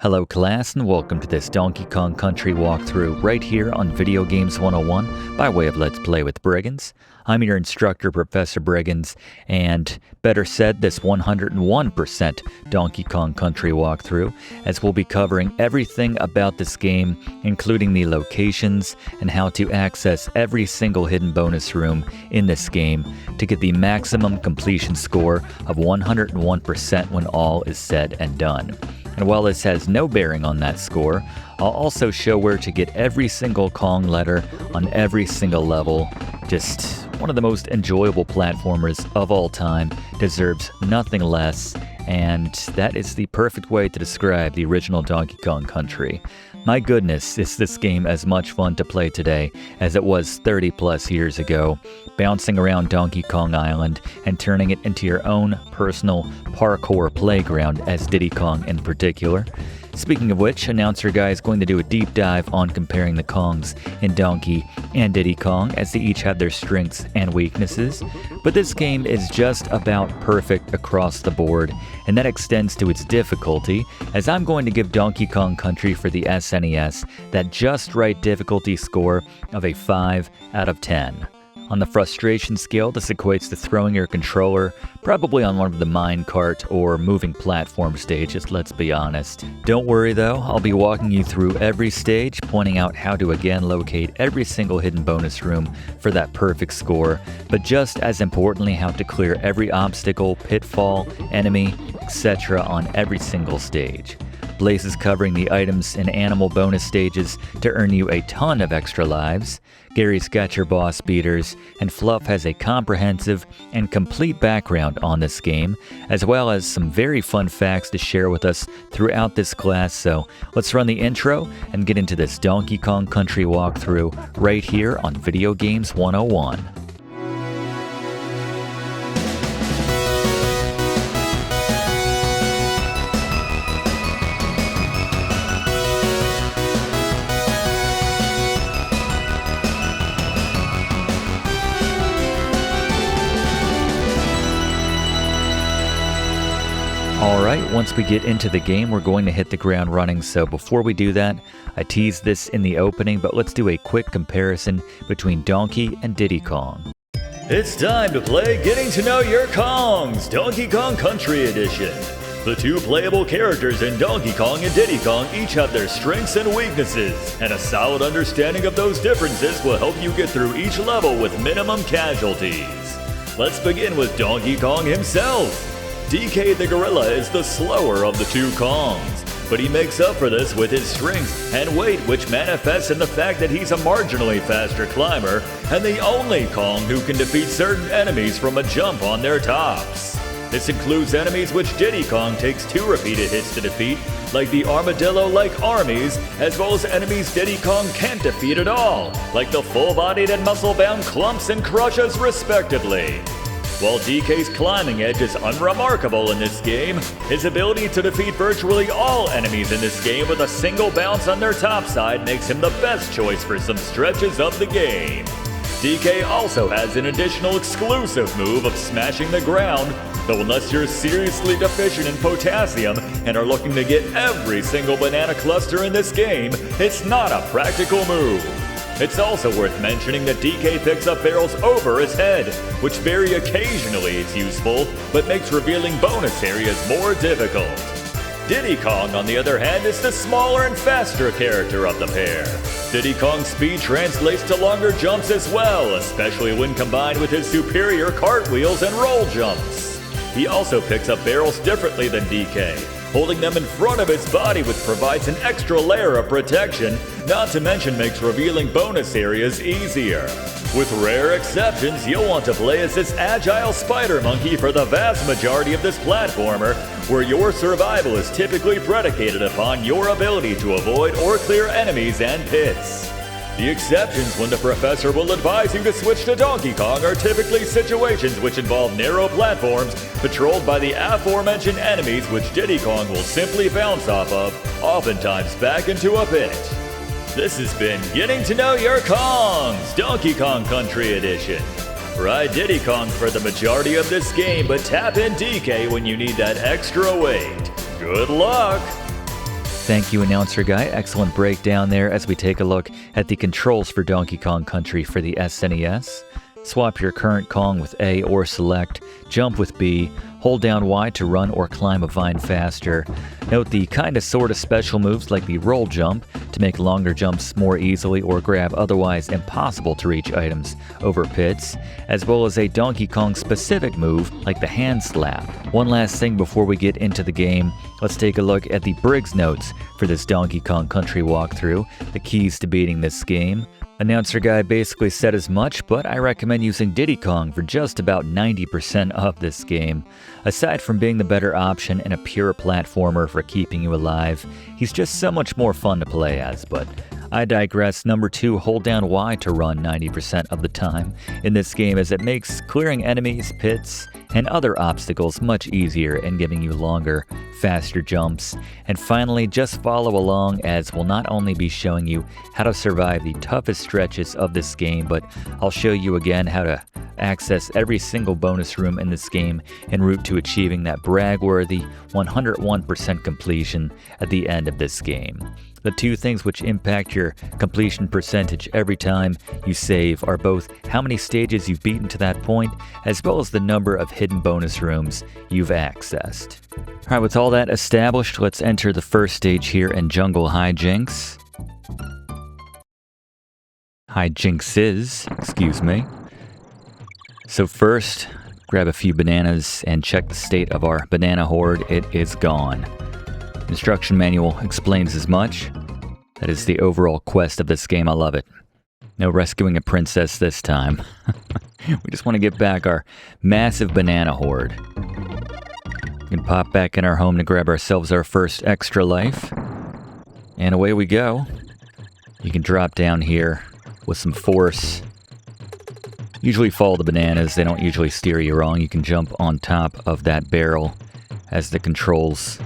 Hello class and welcome to this Donkey Kong Country walkthrough right here on Video Games 101 by way of Let's Play with Brigands. I'm your instructor, Professor Brigands, and better said, this 101% Donkey Kong Country walkthrough, as we'll be covering everything about this game, including the locations and how to access every single hidden bonus room in this game to get the maximum completion score of 101% when all is said and done. And while this has no bearing on that score, I'll also show where to get every single Kong letter on every single level. Just one of the most enjoyable platformers of all time, deserves nothing less, and that is the perfect way to describe the original Donkey Kong Country. My goodness, is this game as much fun to play today as it was 30 plus years ago, bouncing around Donkey Kong Island and turning it into your own personal parkour playground as Diddy Kong in particular. Speaking of which, Announcer Guy is going to do a deep dive on comparing the Kongs in Donkey and Diddy Kong, as they each have their strengths and weaknesses. But this game is just about perfect across the board, and that extends to its difficulty, as I'm going to give Donkey Kong Country for the SNES that just right difficulty score of a 5 out of 10. On the frustration scale, this equates to throwing your controller probably on one of the minecart or moving platform stages, let's be honest. Don't worry though, I'll be walking you through every stage, pointing out how to again locate every single hidden bonus room for that perfect score, but just as importantly how to clear every obstacle, pitfall, enemy, etc. on every single stage. Blaze is covering the items and animal bonus stages to earn you a ton of extra lives. Gary's got your boss beaters, and Fluff has a comprehensive and complete background on this game, as well as some very fun facts to share with us throughout this class. So let's run the intro and get into this Donkey Kong Country walkthrough right here on Video Games 101. Alright, once we get into the game, we're going to hit the ground running, so before we do that, I teased this in the opening, but let's do a quick comparison between Donkey and Diddy Kong. It's time to play Getting to Know Your Kongs, Donkey Kong Country Edition. The two playable characters in Donkey Kong and Diddy Kong each have their strengths and weaknesses, and a solid understanding of those differences will help you get through each level with minimum casualties. Let's begin with Donkey Kong himself. DK the Gorilla is the slower of the two Kongs, but he makes up for this with his strength and weight, which manifests in the fact that he's a marginally faster climber and the only Kong who can defeat certain enemies from a jump on their tops. This includes enemies which Diddy Kong takes 2 repeated hits to defeat, like the armadillo-like armies, as well as enemies Diddy Kong can't defeat at all, like the full-bodied and muscle-bound Clumps and Crushes respectively. While DK's climbing edge is unremarkable in this game, his ability to defeat virtually all enemies in this game with a single bounce on their topside makes him the best choice for some stretches of the game. DK also has an additional exclusive move of smashing the ground, though unless you're seriously deficient in potassium and are looking to get every single banana cluster in this game, it's not a practical move. It's also worth mentioning that DK picks up barrels over his head, which very occasionally is useful, but makes revealing bonus areas more difficult. Diddy Kong, on the other hand, is the smaller and faster character of the pair. Diddy Kong's speed translates to longer jumps as well, especially when combined with his superior cartwheels and roll jumps. He also picks up barrels differently than DK, holding them in front of his body, which provides an extra layer of protection, not to mention makes revealing bonus areas easier. With rare exceptions, you'll want to play as this agile spider monkey for the vast majority of this platformer, where your survival is typically predicated upon your ability to avoid or clear enemies and pits. The exceptions when the professor will advise you to switch to Donkey Kong are typically situations which involve narrow platforms patrolled by the aforementioned enemies, which Diddy Kong will simply bounce off of, oftentimes back into a pit. This has been Getting to Know Your Kongs, Donkey Kong Country Edition. Ride Diddy Kong for the majority of this game, but tap in DK when you need that extra weight. Good luck! Thank you, Announcer Guy. Excellent breakdown there as we take a look at the controls for Donkey Kong Country for the SNES. Swap your current Kong with A or select, jump with B, hold down Y to run or climb a vine faster. Note the kinda sorta special moves like the roll jump to make longer jumps more easily or grab otherwise impossible to reach items over pits, as well as a Donkey Kong specific move like the hand slap. One last thing before we get into the game, let's take a look at the Briggs notes for this Donkey Kong Country walkthrough, the keys to beating this game. Announcer Guy basically said as much, but I recommend using Diddy Kong for just about 90% of this game. Aside from being the better option and a pure platformer for keeping you alive, he's just so much more fun to play as, but I digress. Number 2, hold down Y to run 90% of the time in this game as it makes clearing enemies, pits, and other obstacles much easier and giving you longer, faster jumps. And finally, just follow along as we'll not only be showing you how to survive the toughest stretches of this game, but I'll show you again how to access every single bonus room in this game en route to achieving that brag-worthy 101% completion at the end of this game. The two things which impact your completion percentage every time you save are both how many stages you've beaten to that point, as well as the number of hidden bonus rooms you've accessed. Alright, with all that established, let's enter the first stage here in Jungle Hijinks. Hijinxes, excuse me. So first, grab a few bananas and check the state of our banana hoard. It is gone. Instruction manual explains as much. That is the overall quest of this game. I love it. No rescuing a princess this time. We just want to get back our massive banana hoard. We can pop back in our home to grab ourselves our first extra life. And away we go. You can drop down here with some force. Usually follow the bananas. They don't usually steer you wrong. You can jump on top of that barrel as the controls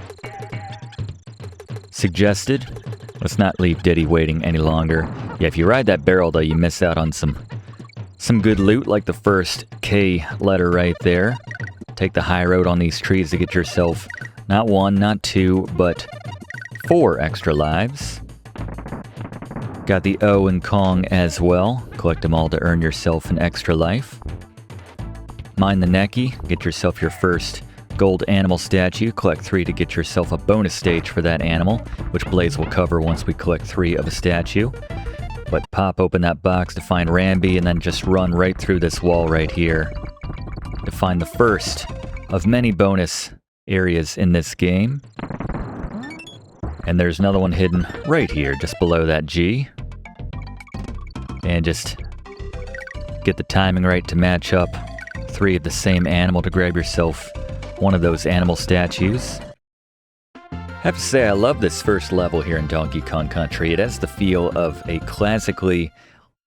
suggested. Let's not leave Diddy waiting any longer. Yeah, if you ride that barrel though, you miss out on some good loot, like the first K letter right there. Take the high road on these trees to get yourself not 1, not 2, but 4 extra lives. Got the O in Kong as well. Collect them all to earn yourself an extra life. Mine the Necky. Get yourself your first gold animal statue. Collect 3 to get yourself a bonus stage for that animal, which Blaze will cover once we collect 3 of a statue. But pop open that box to find Rambi and then just run right through this wall right here to find the first of many bonus areas in this game. And there's another one hidden right here, just below that G. And just get the timing right to match up 3 of the same animal to grab yourself one of those animal statues. I have to say, I love this first level here in Donkey Kong Country. It has the feel of a classically,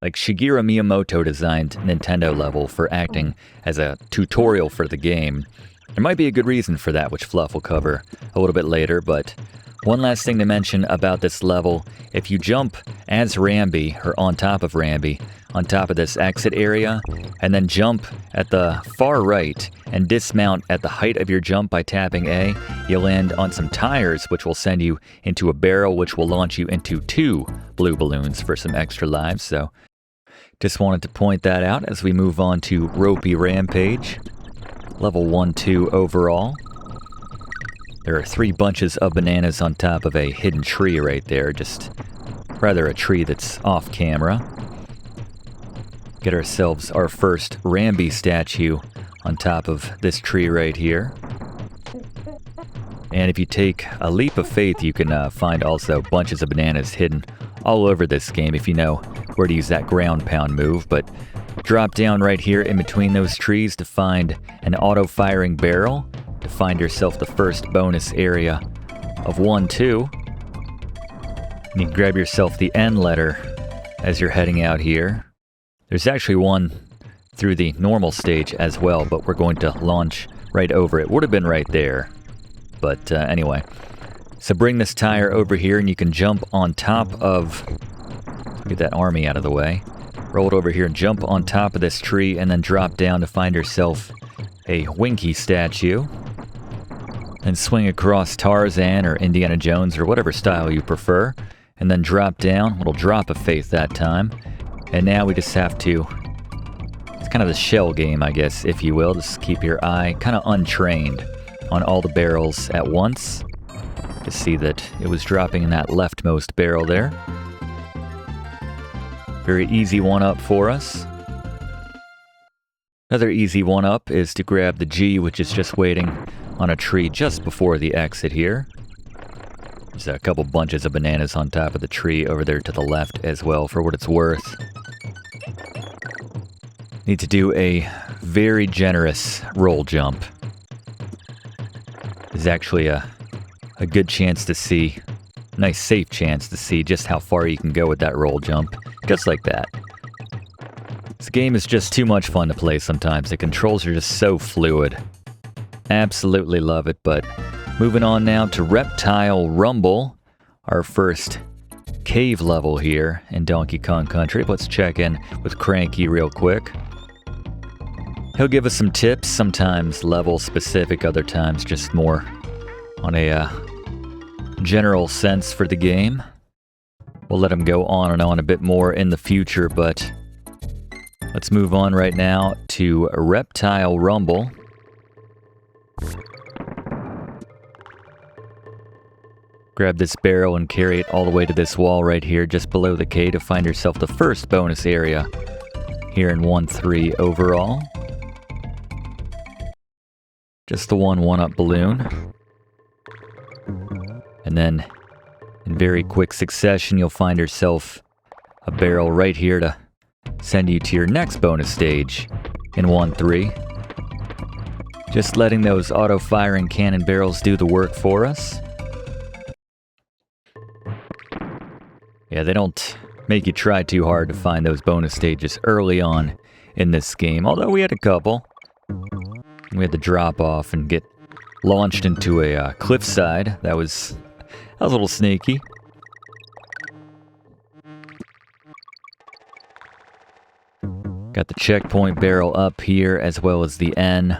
like, Shigeru Miyamoto designed Nintendo level for acting as a tutorial for the game. There might be a good reason for that, which Fluff will cover a little bit later, but one last thing to mention about this level, if you jump as Rambi, or on top of Rambi, on top of this exit area, and then jump at the far right and dismount at the height of your jump by tapping A, you'll land on some tires which will send you into a barrel which will launch you into 2 blue balloons for some extra lives, so just wanted to point that out as we move on to Ropey Rampage. Level 1-2 overall. There are 3 bunches of bananas on top of a hidden tree right there, just rather a tree that's off camera. Get ourselves our first Rambi statue on top of this tree right here. And if you take a leap of faith, you can find also bunches of bananas hidden all over this game if you know where to use that ground pound move. But drop down right here in between those trees to find an auto-firing barrel, to find yourself the first bonus area of 1-2. And you grab yourself the N letter as you're heading out here. There's actually one through the normal stage as well, but we're going to launch right over it. Would have been right there, but anyway. So bring this tire over here and you can jump on top of... Get that army out of the way. Roll it over here and jump on top of this tree and then drop down to find yourself a Winky statue. and swing across Tarzan or Indiana Jones or whatever style you prefer, and then drop down. It'll drop a faith that time. And now we just have to, it's kind of the shell game, I guess, if you will. Just keep your eye kind of untrained on all the barrels at once. To see that it was dropping in that leftmost barrel there. Very easy one-up for us. Another easy one-up is to grab the G, which is just waiting on a tree just before the exit here. There's a couple bunches of bananas on top of the tree over there to the left as well, for what it's worth. Need to do a very generous roll jump. There's actually a good chance to see, nice safe chance to see just how far you can go with that roll jump. Just like that. This game is just too much fun to play sometimes. The controls are just so fluid. Absolutely love it, but moving on now to Reptile Rumble, our first cave level here in Donkey Kong Country. Let's check in with Cranky real quick. He'll give us some tips, sometimes level specific, other times just more on a general sense for the game. We'll let him go on and on a bit more in the future, but let's move on right now to Reptile Rumble. Grab this barrel and carry it all the way to this wall right here just below the K to find yourself the first bonus area here in 1-3 overall. Just the one-up balloon. And then in very quick succession, you'll find yourself a barrel right here to send you to your next bonus stage in 1-3. Just letting those auto-firing cannon barrels do the work for us. Yeah, they don't make you try too hard to find those bonus stages early on in this game, although we had a couple. We had to drop off and get launched into a cliffside. That was a little sneaky. Got the checkpoint barrel up here as well as the N.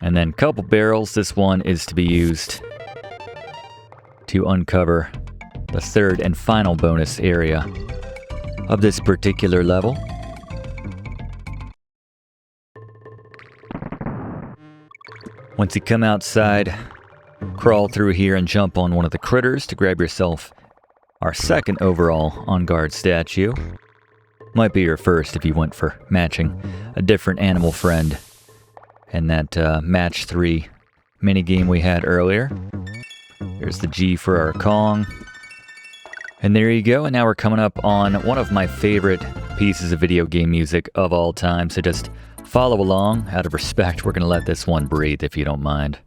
And then couple barrels. This one is to be used to uncover the third and final bonus area of this particular level. Once you come outside, crawl through here and jump on one of the critters to grab yourself our second overall on-guard statue. Might be your first if you went for matching a different animal friend in that match 3 minigame we had earlier. There's the G for our Kong. And there you go, and now we're coming up on one of my favorite pieces of video game music of all time, so just follow along. Out of respect, we're going to let this one breathe if you don't mind.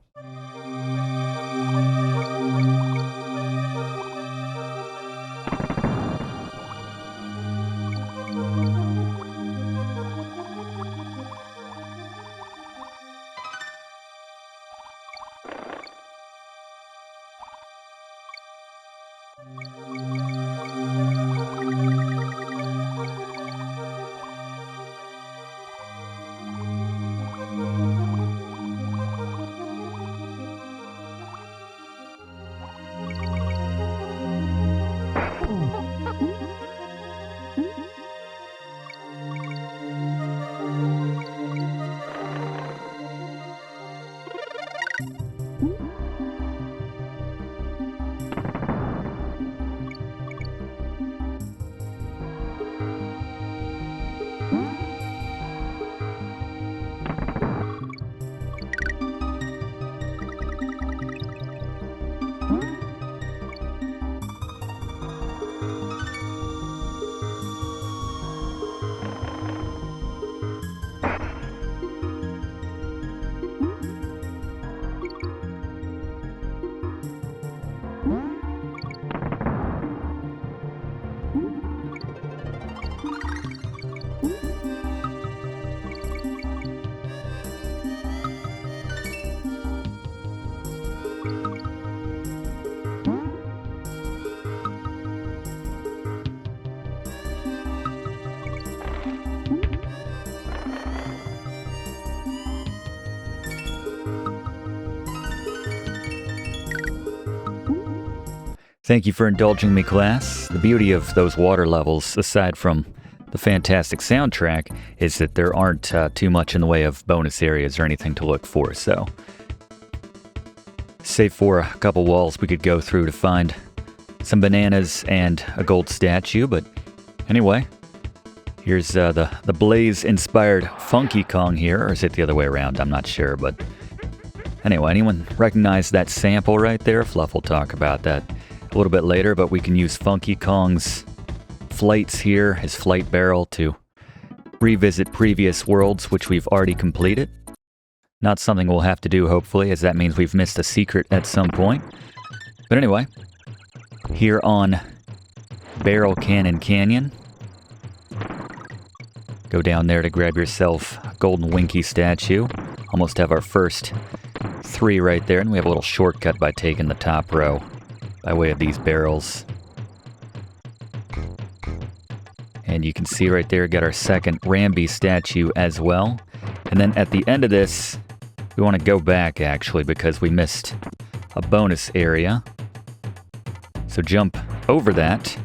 Thank you for indulging me, class. The beauty of those water levels, aside from the fantastic soundtrack, is that there aren't too much in the way of bonus areas or anything to look for, so... Save for a couple walls we could go through to find some bananas and a gold statue, but anyway, here's the Blaze-inspired Funky Kong here, or is it the other way around? I'm not sure, but anyway, anyone recognize that sample right there? Fluff will talk about that a little bit later, but we can use Funky Kong's flights here, his flight barrel, to revisit previous worlds, which we've already completed. Not something we'll have to do, hopefully, as that means we've missed a secret at some point. But anyway, here on Barrel Cannon Canyon, go down there to grab yourself a golden Winky statue. Almost have our first 3 right there, and we have a little shortcut by taking the top row by way of these barrels. And you can see right there, got our second Rambi statue as well. And then at the end of this, we want to go back, actually, because we missed a bonus area. So jump over that,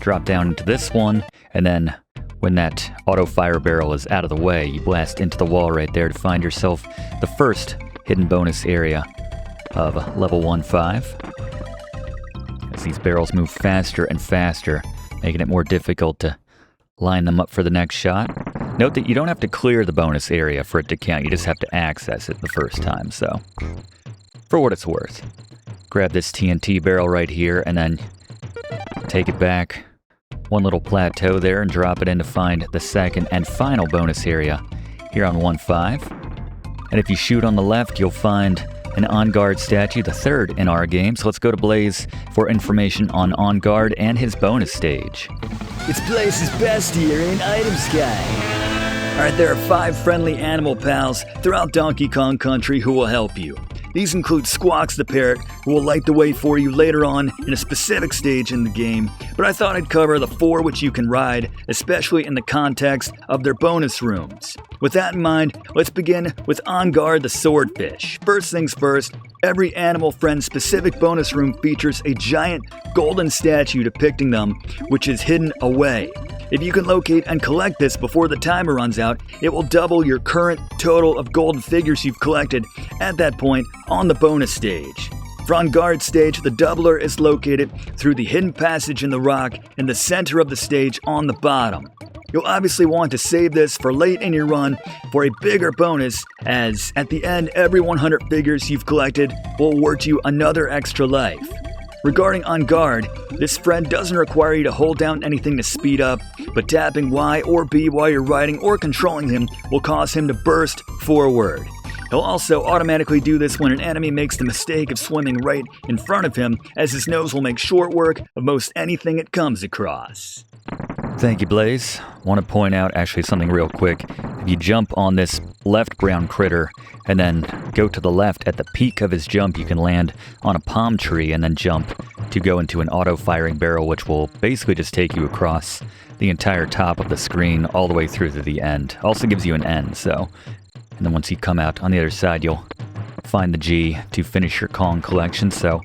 drop down into this one, and then when that auto-fire barrel is out of the way, you blast into the wall right there to find yourself the first hidden bonus area of level 1-5. As these barrels move faster and faster, making it more difficult to line them up for the next shot. Note that you don't have to clear the bonus area for it to count, you just have to access it the first time, so for what it's worth. Grab this TNT barrel right here and then take it back one little plateau there and drop it in to find the second and final bonus area here on 1-5. And if you shoot on the left, you'll find an Enguarde statue, the third in our game. So let's go to Blaze for information on Enguarde and his bonus stage. It's Blaze's best year in Item Sky. Alright, there are 5 friendly animal pals throughout Donkey Kong Country who will help you. These include Squawks the Parrot, who will light the way for you later on in a specific stage in the game, but I thought I'd cover the 4 which you can ride, especially in the context of their bonus rooms. With that in mind, let's begin with Enguarde the Swordfish. First things first, every Animal Friend specific bonus room features a giant golden statue depicting them, which is hidden away. If you can locate and collect this before the timer runs out, it will double your current total of gold figures you've collected at that point on the bonus stage. For Enguarde stage, the doubler is located through the hidden passage in the rock in the center of the stage on the bottom. You'll obviously want to save this for late in your run for a bigger bonus, as at the end every 100 figures you've collected will award you another extra life. Regarding Enguarde, this friend doesn't require you to hold down anything to speed up, but tapping Y or B while you're riding or controlling him will cause him to burst forward. He'll also automatically do this when an enemy makes the mistake of swimming right in front of him, as his nose will make short work of most anything it comes across. Thank you, Blaze. Want to point out actually something real quick. If you jump on this left brown critter and then go to the left at the peak of his jump, you can land on a palm tree and then jump to go into an auto-firing barrel, which will basically just take you across the entire top of the screen all the way through to the end. Also gives you an end, so... And then once you come out on the other side, you'll find the G to finish your Kong collection, so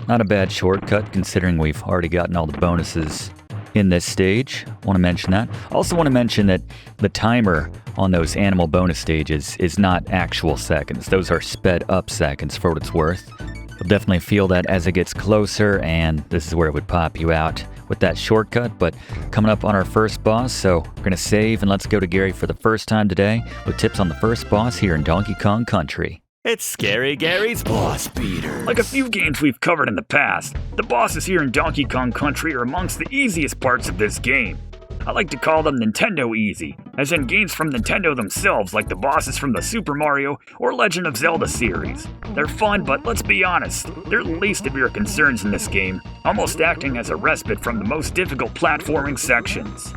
not a bad shortcut considering we've already gotten all the bonuses in this stage. Want to mention that. Also want to mention that the timer on those animal bonus stages is not actual seconds. Those are sped up seconds for what it's worth. You'll definitely feel that as it gets closer, and this is where it would pop you out with that shortcut. But coming up on our first boss, so we're going to save and let's go to Gary for the first time today with tips on the first boss here in Donkey Kong Country. It's Scary Gary's Boss Beaters. Like a few games we've covered in the past, the bosses here in Donkey Kong Country are amongst the easiest parts of this game. I like to call them Nintendo easy, as in games from Nintendo themselves like the bosses from the Super Mario or Legend of Zelda series. They're fun, but let's be honest, they're the least of your concerns in this game, almost acting as a respite from the most difficult platforming sections.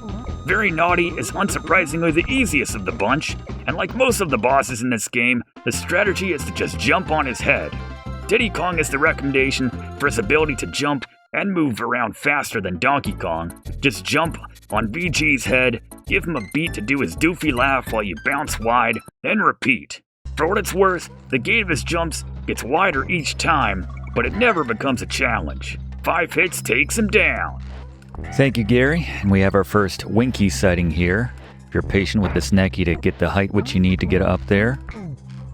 Very Gnawty is unsurprisingly the easiest of the bunch, and like most of the bosses in this game, the strategy is to just jump on his head. Diddy Kong is the recommendation for his ability to jump and move around faster than Donkey Kong. Just jump on BG's head, give him a beat to do his doofy laugh while you bounce wide, then repeat. For what it's worth, the gate of his jumps gets wider each time, but it never becomes a challenge. 5 hits takes him down. Thank you, Gary. And we have our first Winky sighting here. If you're patient with this Necky to get the height which you need to get up there.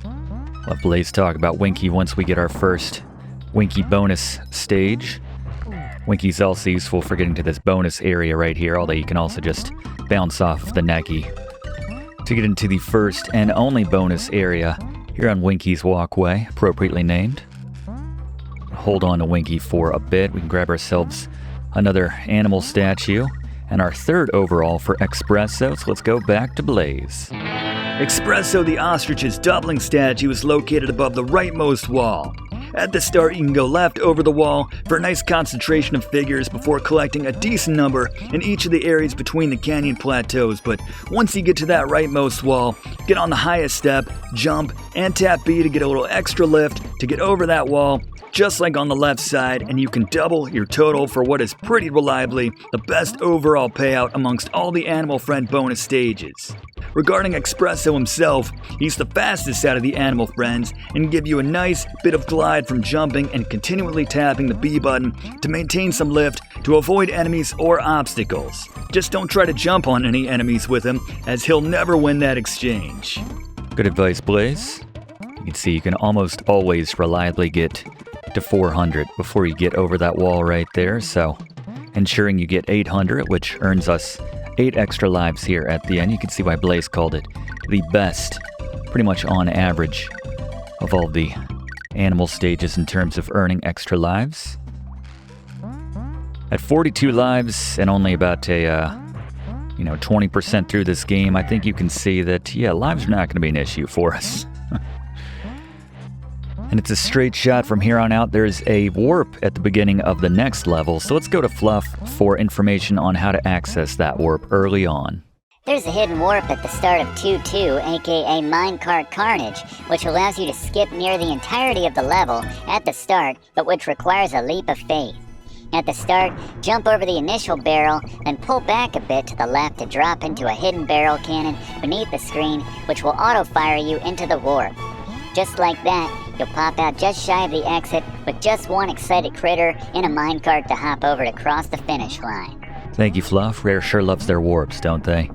We'll have Blaze talk about Winky once we get our first Winky bonus stage. Winky's also useful for getting to this bonus area right here, although you can also just bounce off the Necky to get into the first and only bonus area here on Winky's Walkway, appropriately named. Hold on to Winky for a bit. We can grab ourselves another animal statue and our third overall for Expresso, so let's go back to Blaze. Expresso the ostrich's doubling statue is located above the rightmost wall. At the start, you can go left over the wall for a nice concentration of figures before collecting a decent number in each of the areas between the canyon plateaus, but once you get to that rightmost wall, get on the highest step, jump, and tap B to get a little extra lift to get over that wall, just like on the left side, and you can double your total for what is pretty reliably the best overall payout amongst all the Animal Friend bonus stages. Regarding Expresso himself, he's the fastest out of the Animal Friends and can give you a nice bit of glide from jumping and continually tapping the B button to maintain some lift to avoid enemies or obstacles. Just don't try to jump on any enemies with him, as he'll never win that exchange. Good advice, Blaze. You can see you can almost always reliably get to 400 before you get over that wall right there, so ensuring you get 800, which earns us 8 extra lives here at the end. You can see why Blaze called it the best, pretty much on average, of all the animal stages in terms of earning extra lives. At 42 lives and only about a 20% through this game, I think you can see that, lives are not going to be an issue for us. And it's a straight shot from here on out. There's a warp at the beginning of the next level, so let's go to Fluff for information on how to access that warp early on. There's a hidden warp at the start of 2-2, aka Minecart Carnage, which allows you to skip near the entirety of the level at the start, but which requires a leap of faith. At the start, jump over the initial barrel, then pull back a bit to the left to drop into a hidden barrel cannon beneath the screen, which will auto-fire you into the warp. Just like that, you'll pop out just shy of the exit with just one excited critter in a minecart to hop over to cross the finish line. Thank you, Fluff. Rare sure loves their warps, don't they?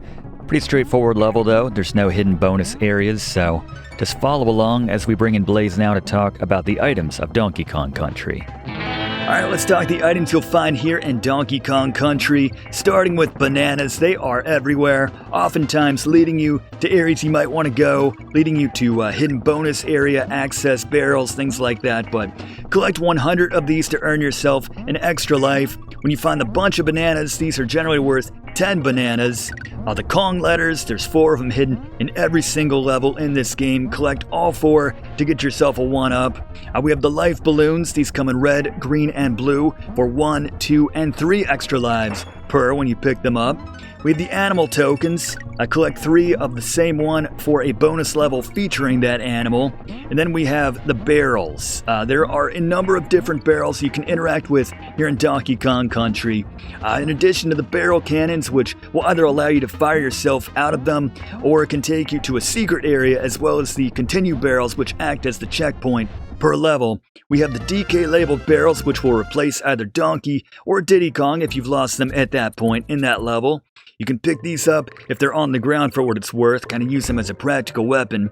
Pretty straightforward level, though. There's no hidden bonus areas, so just follow along as we bring in Blaze now to talk about the items of Donkey Kong Country. Alright, let's talk the items you'll find here in Donkey Kong Country, starting with bananas. They are everywhere, oftentimes leading you to areas you might want to go, leading you to hidden bonus area, access, barrels, things like that, but collect 100 of these to earn yourself an extra life. When you find a bunch of bananas, these are generally worth 10 bananas. The Kong letters, there's 4 of them hidden in every single level in this game. Collect all 4 to get yourself a 1-up. We have the life balloons. These come in red, green, and blue for 1, 2, and 3 extra lives per when you pick them up. We have the animal tokens. Collect 3 of the same one for a bonus level featuring that animal. And then we have the barrels. There are a number of different barrels you can interact with here in Donkey Kong Country. In addition to the barrel cannons, which will either allow you to fire yourself out of them, or it can take you to a secret area, as well as the continue barrels, which act as the checkpoint per level. We have the DK labeled barrels, which will replace either Donkey or Diddy Kong if you've lost them at that point in that level. You can pick these up if they're on the ground for what it's worth, kind of use them as a practical weapon.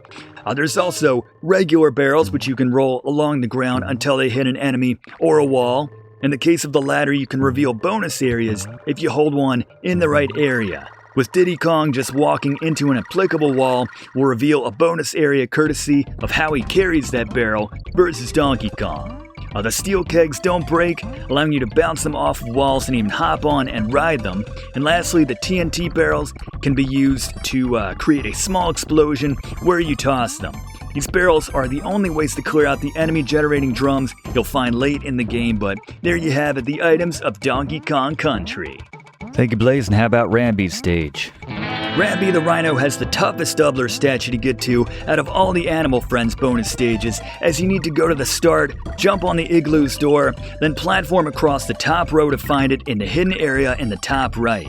There's also regular barrels, which you can roll along the ground until they hit an enemy or a wall. In the case of the latter, you can reveal bonus areas if you hold one in the right area. With Diddy Kong, just walking into an applicable wall will reveal a bonus area courtesy of how he carries that barrel versus Donkey Kong. The steel kegs don't break, allowing you to bounce them off of walls and even hop on and ride them. And lastly, the TNT barrels can be used to create a small explosion where you toss them. These barrels are the only ways to clear out the enemy-generating drums you'll find late in the game, but there you have it, the items of Donkey Kong Country. Thank you, Blaze, and how about Rambi's stage? Rambi the Rhino has the toughest doubler statue to get to out of all the Animal Friends bonus stages, as you need to go to the start, jump on the igloo's door, then platform across the top row to find it in the hidden area in the top right.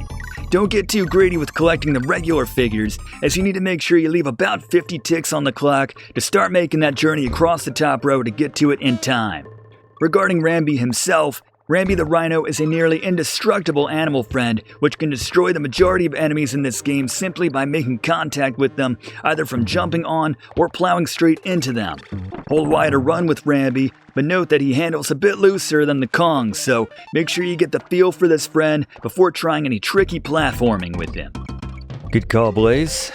Don't get too greedy with collecting the regular figures, as you need to make sure you leave about 50 ticks on the clock to start making that journey across the top row to get to it in time. Regarding Rambi himself, Rambi the Rhino is a nearly indestructible animal friend, which can destroy the majority of enemies in this game simply by making contact with them, either from jumping on or plowing straight into them. Hold Y to run with Rambi, but note that he handles a bit looser than the Kong, so make sure you get the feel for this friend before trying any tricky platforming with him. Good call, Blaze.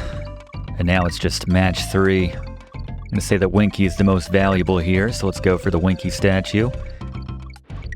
And now it's just match 3. I'm going to say that Winky is the most valuable here, so let's go for the Winky statue.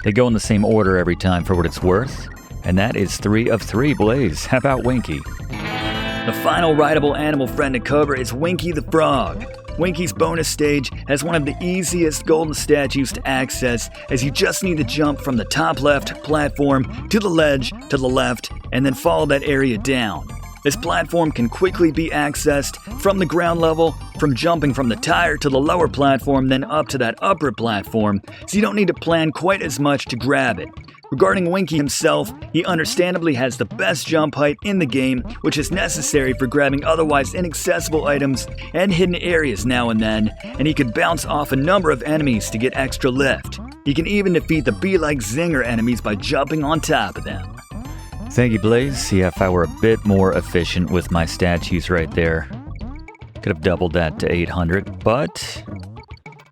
They go in the same order every time for what it's worth, and that is 3 of 3, Blaze. How about Winky? The final rideable animal friend to cover is Winky the Frog. Winky's bonus stage has one of the easiest golden statues to access, as you just need to jump from the top left platform to the ledge to the left, and then follow that area down. This platform can quickly be accessed from the ground level, from jumping from the tire to the lower platform, then up to that upper platform, so you don't need to plan quite as much to grab it. Regarding Winky himself, he understandably has the best jump height in the game, which is necessary for grabbing otherwise inaccessible items and hidden areas now and then, and he could bounce off a number of enemies to get extra lift. He can even defeat the bee-like zinger enemies by jumping on top of them. Thank you, Blaze. Yeah, if I were a bit more efficient with my statues right there, could have doubled that to 800, but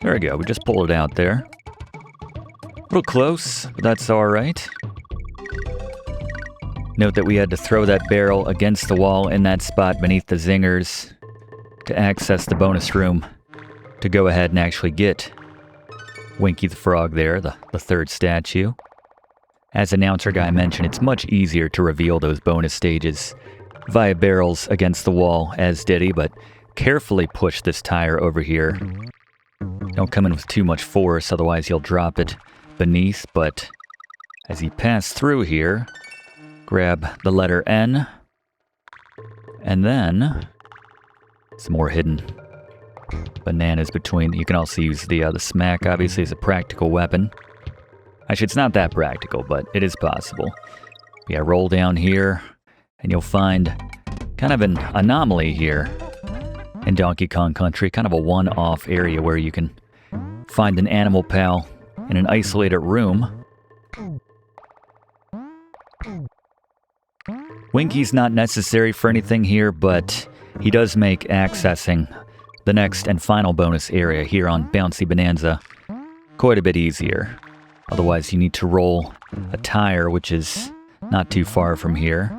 there we go. We just pulled it out there. A little close, but that's all right. Note that we had to throw that barrel against the wall in that spot beneath the zingers to access the bonus room to go ahead and actually get Winky the Frog there, the third statue. As announcer guy mentioned, it's much easier to reveal those bonus stages via barrels against the wall, as did he, but carefully push this tire over here. Don't come in with too much force, otherwise you'll drop it beneath, but as you pass through here, grab the letter N, and then some more hidden bananas between. You can also use the smack, obviously, as a practical weapon. Actually, it's not that practical, but it is possible. Yeah, roll down here, and you'll find kind of an anomaly here in Donkey Kong Country, kind of a one-off area where you can find an animal pal in an isolated room. Winky's not necessary for anything here, but he does make accessing the next and final bonus area here on Bouncy Bonanza quite a bit easier. Otherwise, you need to roll a tire, which is not too far from here,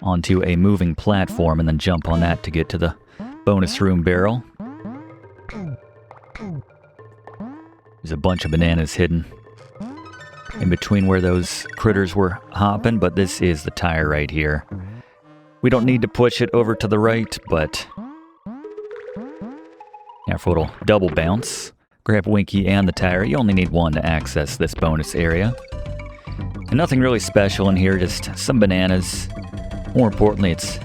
onto a moving platform and then jump on that to get to the bonus room barrel. There's a bunch of bananas hidden in between where those critters were hopping, but this is the tire right here. We don't need to push it over to the right, but now for a little double bounce. Grab Winky and the tire. You only need one to access this bonus area. And nothing really special in here, just some bananas. More importantly, it's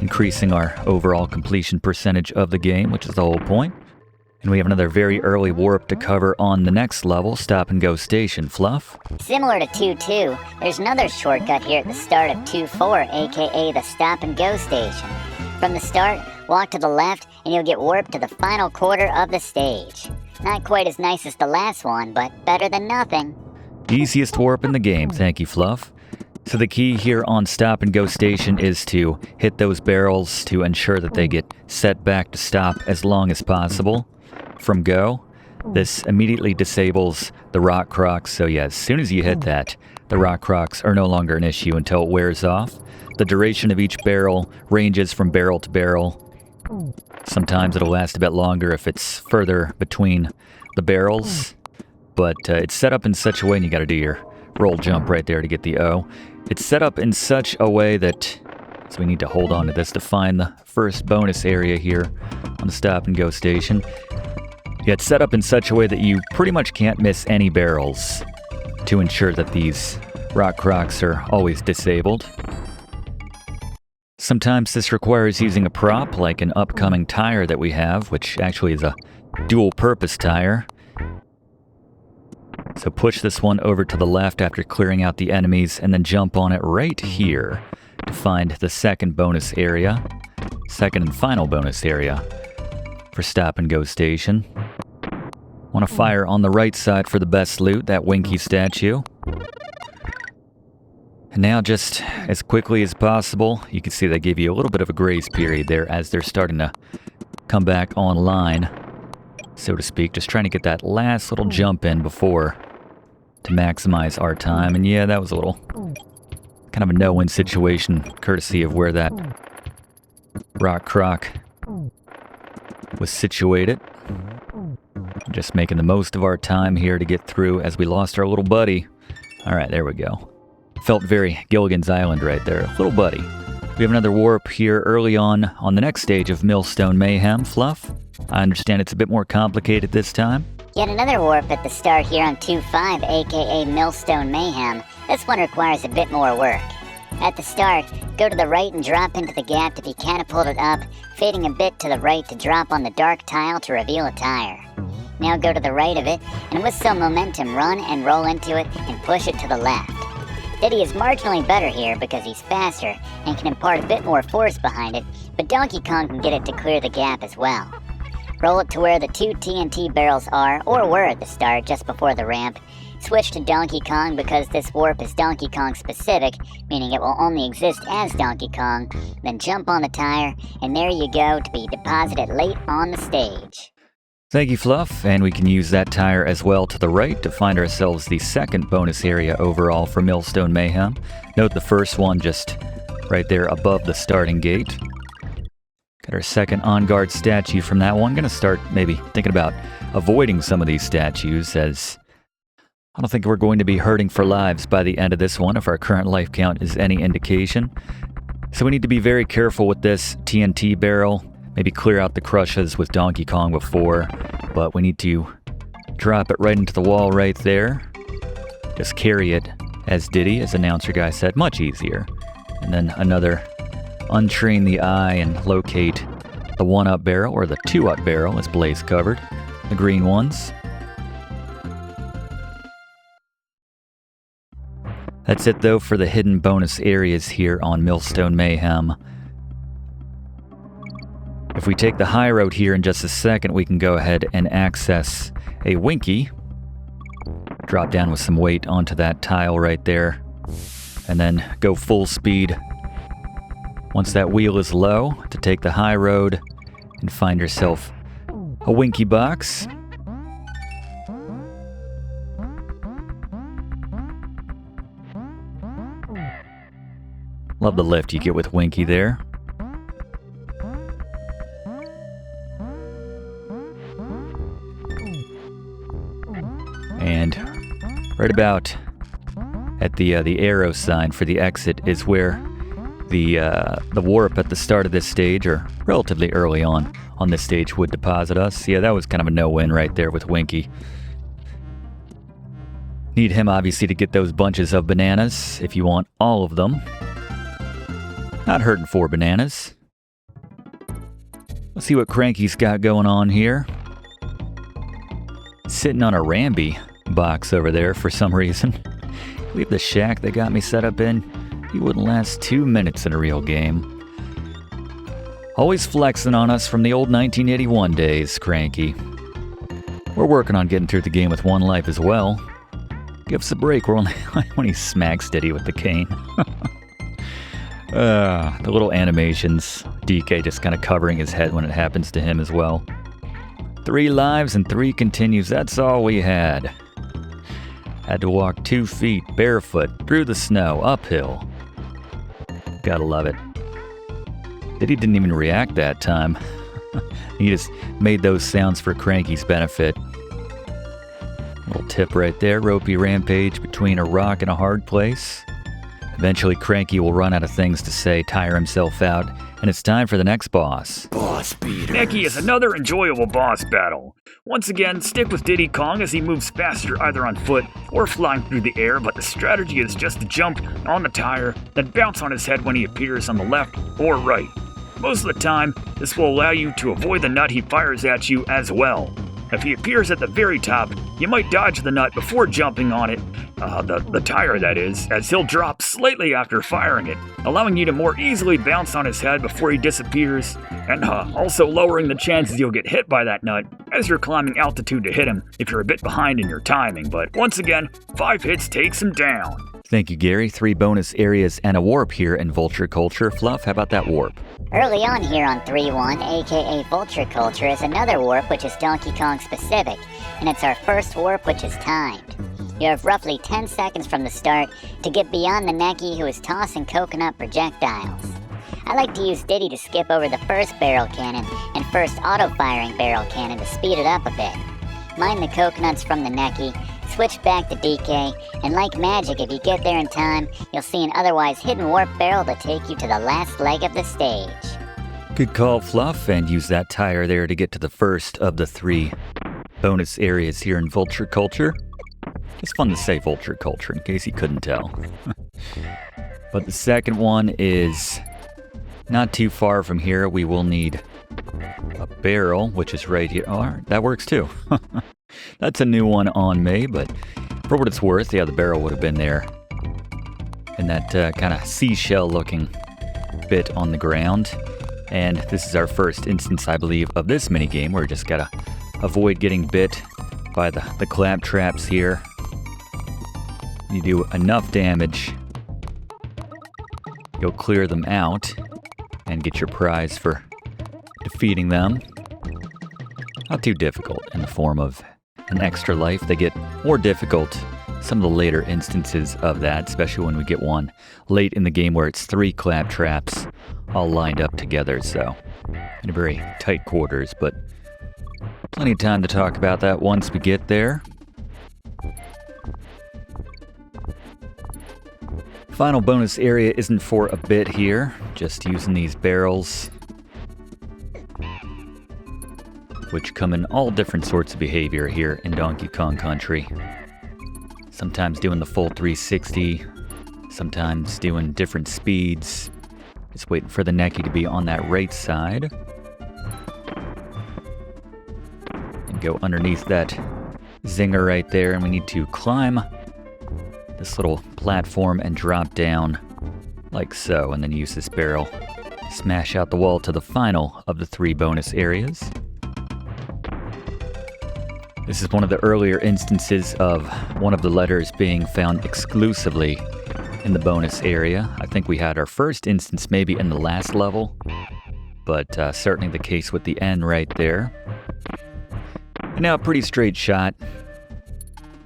increasing our overall completion percentage of the game, which is the whole point. And we have another very early warp to cover on the next level, Stop and Go Station. Fluff? Similar to 2-2, there's another shortcut here at the start of 2-4, aka the Stop and Go Station. From the start, walk to the left, and you'll get warped to the final quarter of the stage. Not quite as nice as the last one, but better than nothing. Easiest warp in the game, thank you, Fluff. So the key here on Stop and Go Station is to hit those barrels to ensure that they get set back to stop as long as possible from go. This immediately disables the rock crocs, so yeah, as soon as you hit that, the rock crocs are no longer an issue until it wears off. The duration of each barrel ranges from barrel to barrel. Sometimes it'll last a bit longer if it's further between the barrels, but it's set up in such a way, and you gotta do your roll jump right there to get the O. It's set up in such a way that, so we need to hold on to this to find the first bonus area here on the Stop and Go Station. Yeah, it's set up in such a way that you pretty much can't miss any barrels to ensure that these rock crocs are always disabled. Sometimes this requires using a prop, like an upcoming tire that we have, which actually is a dual-purpose tire. So push this one over to the left after clearing out the enemies, and then jump on it right here to find the second bonus area, second and final bonus area for Stop and Go Station. Want to fire on the right side for the best loot, that Winky statue. And now, just as quickly as possible, you can see they give you a little bit of a grace period there as they're starting to come back online, so to speak. Just trying to get that last little jump in before to maximize our time. And yeah, that was a little kind of a no-win situation, courtesy of where that rock croc was situated. Just making the most of our time here to get through as we lost our little buddy. All right, there we go. Felt very Gilligan's Island right there. Little buddy. We have another warp here early on the next stage of Millstone Mayhem. Fluff, I understand it's a bit more complicated this time. Yet another warp at the start here on 2-5, aka Millstone Mayhem. This one requires a bit more work. At the start, go to the right and drop into the gap to be catapulted up, fading a bit to the right to drop on the dark tile to reveal a tire. Now go to the right of it, and with some momentum run and roll into it and push it to the left. Diddy is marginally better here because he's faster and can impart a bit more force behind it, but Donkey Kong can get it to clear the gap as well. Roll it to where the 2 TNT barrels are, or were at the start just before the ramp. Switch to Donkey Kong because this warp is Donkey Kong specific, meaning it will only exist as Donkey Kong. Then jump on the tire, and there you go to be deposited late on the stage. Thank you, Fluff, and we can use that tire as well to the right to find ourselves the second bonus area overall for Millstone Mayhem. Note the first one just right there above the starting gate. Got our second on-guard statue from that one. Gonna start maybe thinking about avoiding some of these statues, as I don't think we're going to be hurting for lives by the end of this one if our current life count is any indication. So we need to be very careful with this TNT barrel. Maybe clear out the crushes with Donkey Kong before, but we need to drop it right into the wall right there. Just carry it as Diddy, as announcer guy said, much easier. And then another untrain the eye and locate the 1-up barrel, or the 2-up barrel as Blaze covered, the green ones. That's it though for the hidden bonus areas here on Millstone Mayhem. If we take the high road here in just a second, we can go ahead and access a Winky. Drop down with some weight onto that tile right there. And then go full speed once that wheel is low to take the high road and find yourself a Winky box. Love the lift you get with Winky there. And right about at the arrow sign for the exit is where the warp at the start of this stage, or relatively early on this stage, would deposit us. Yeah, that was kind of a no-win right there with Winky. Need him obviously to get those bunches of bananas if you want all of them. Not hurting for bananas. Let's see what Cranky's got going on here. Sitting on a Rambi box over there for some reason. Leave the shack they got me set up in. He wouldn't last 2 minutes in a real game. Always flexing on us from the old 1981 days, Cranky. We're working on getting through the game with 1 life as well. Give us a break, we're only when he smacks Diddy with the cane. The little animations. DK just kind of covering his head when it happens to him as well. 3 lives and 3 continues, that's all we had. Had to walk 2 feet, barefoot, through the snow, uphill. Gotta love it. Diddy didn't even react that time. He just made those sounds for Cranky's benefit. Little tip right there, Ropey Rampage between a rock and a hard place. Eventually Cranky will run out of things to say, tire himself out, and it's time for the next boss. Boss beater. Necky is another enjoyable boss battle. Once again, stick with Diddy Kong as he moves faster either on foot or flying through the air, but the strategy is just to jump on the tire, then bounce on his head when he appears on the left or right. Most of the time, this will allow you to avoid the nut he fires at you as well. If he appears at the very top, you might dodge the nut before jumping on it, the tire that is, as he'll drop slightly after firing it, allowing you to more easily bounce on his head before he disappears, and also lowering the chances you'll get hit by that nut as you're climbing altitude to hit him if you're a bit behind in your timing. But once again, 5 hits takes him down. Thank you, Gary. 3 bonus areas and a warp here in Vulture Culture. Fluff, how about that warp? Early on here on 3-1, aka Vulture Culture, is another warp which is Donkey Kong specific, and it's our first warp which is timed. You have roughly 10 seconds from the start to get beyond the Necky, who is tossing coconut projectiles. I like to use Diddy to skip over the first barrel cannon and first auto-firing barrel cannon to speed it up a bit. Mine the coconuts from the Necky, switch back to DK, and like magic, if you get there in time, you'll see an otherwise hidden warp barrel to take you to the last leg of the stage. Good call, Fluff, and use that tire there to get to the first of the 3 bonus areas here in Vulture Culture. It's fun to say Vulture Culture in case you couldn't tell. But the second one is not too far from here. We will need a barrel, which is right here. Oh, that works too. That's a new one on me, but for what it's worth, yeah, the barrel would have been there in that kind of seashell-looking bit on the ground. And this is our first instance, I believe, of this minigame where we just gotta avoid getting bit by the clap traps here. You do enough damage, you'll clear them out and get your prize for defeating them. Not too difficult in the form of an extra life. They get more difficult some of the later instances of that, especially when we get one late in the game where it's 3 clap traps all lined up together, so in a very tight quarters, but plenty of time to talk about that once we get there. Final bonus area isn't for a bit here, just using these barrels, which come in all different sorts of behavior here in Donkey Kong Country. Sometimes doing the full 360, sometimes doing different speeds. Just waiting for the Necky to be on that right side. And go underneath that zinger right there, and we need to climb this little platform and drop down like so, and then use this barrel to smash out the wall to the final of the 3 bonus areas. This is one of the earlier instances of one of the letters being found exclusively in the bonus area. I think we had our first instance maybe in the last level, but certainly the case with the N right there. And now a pretty straight shot.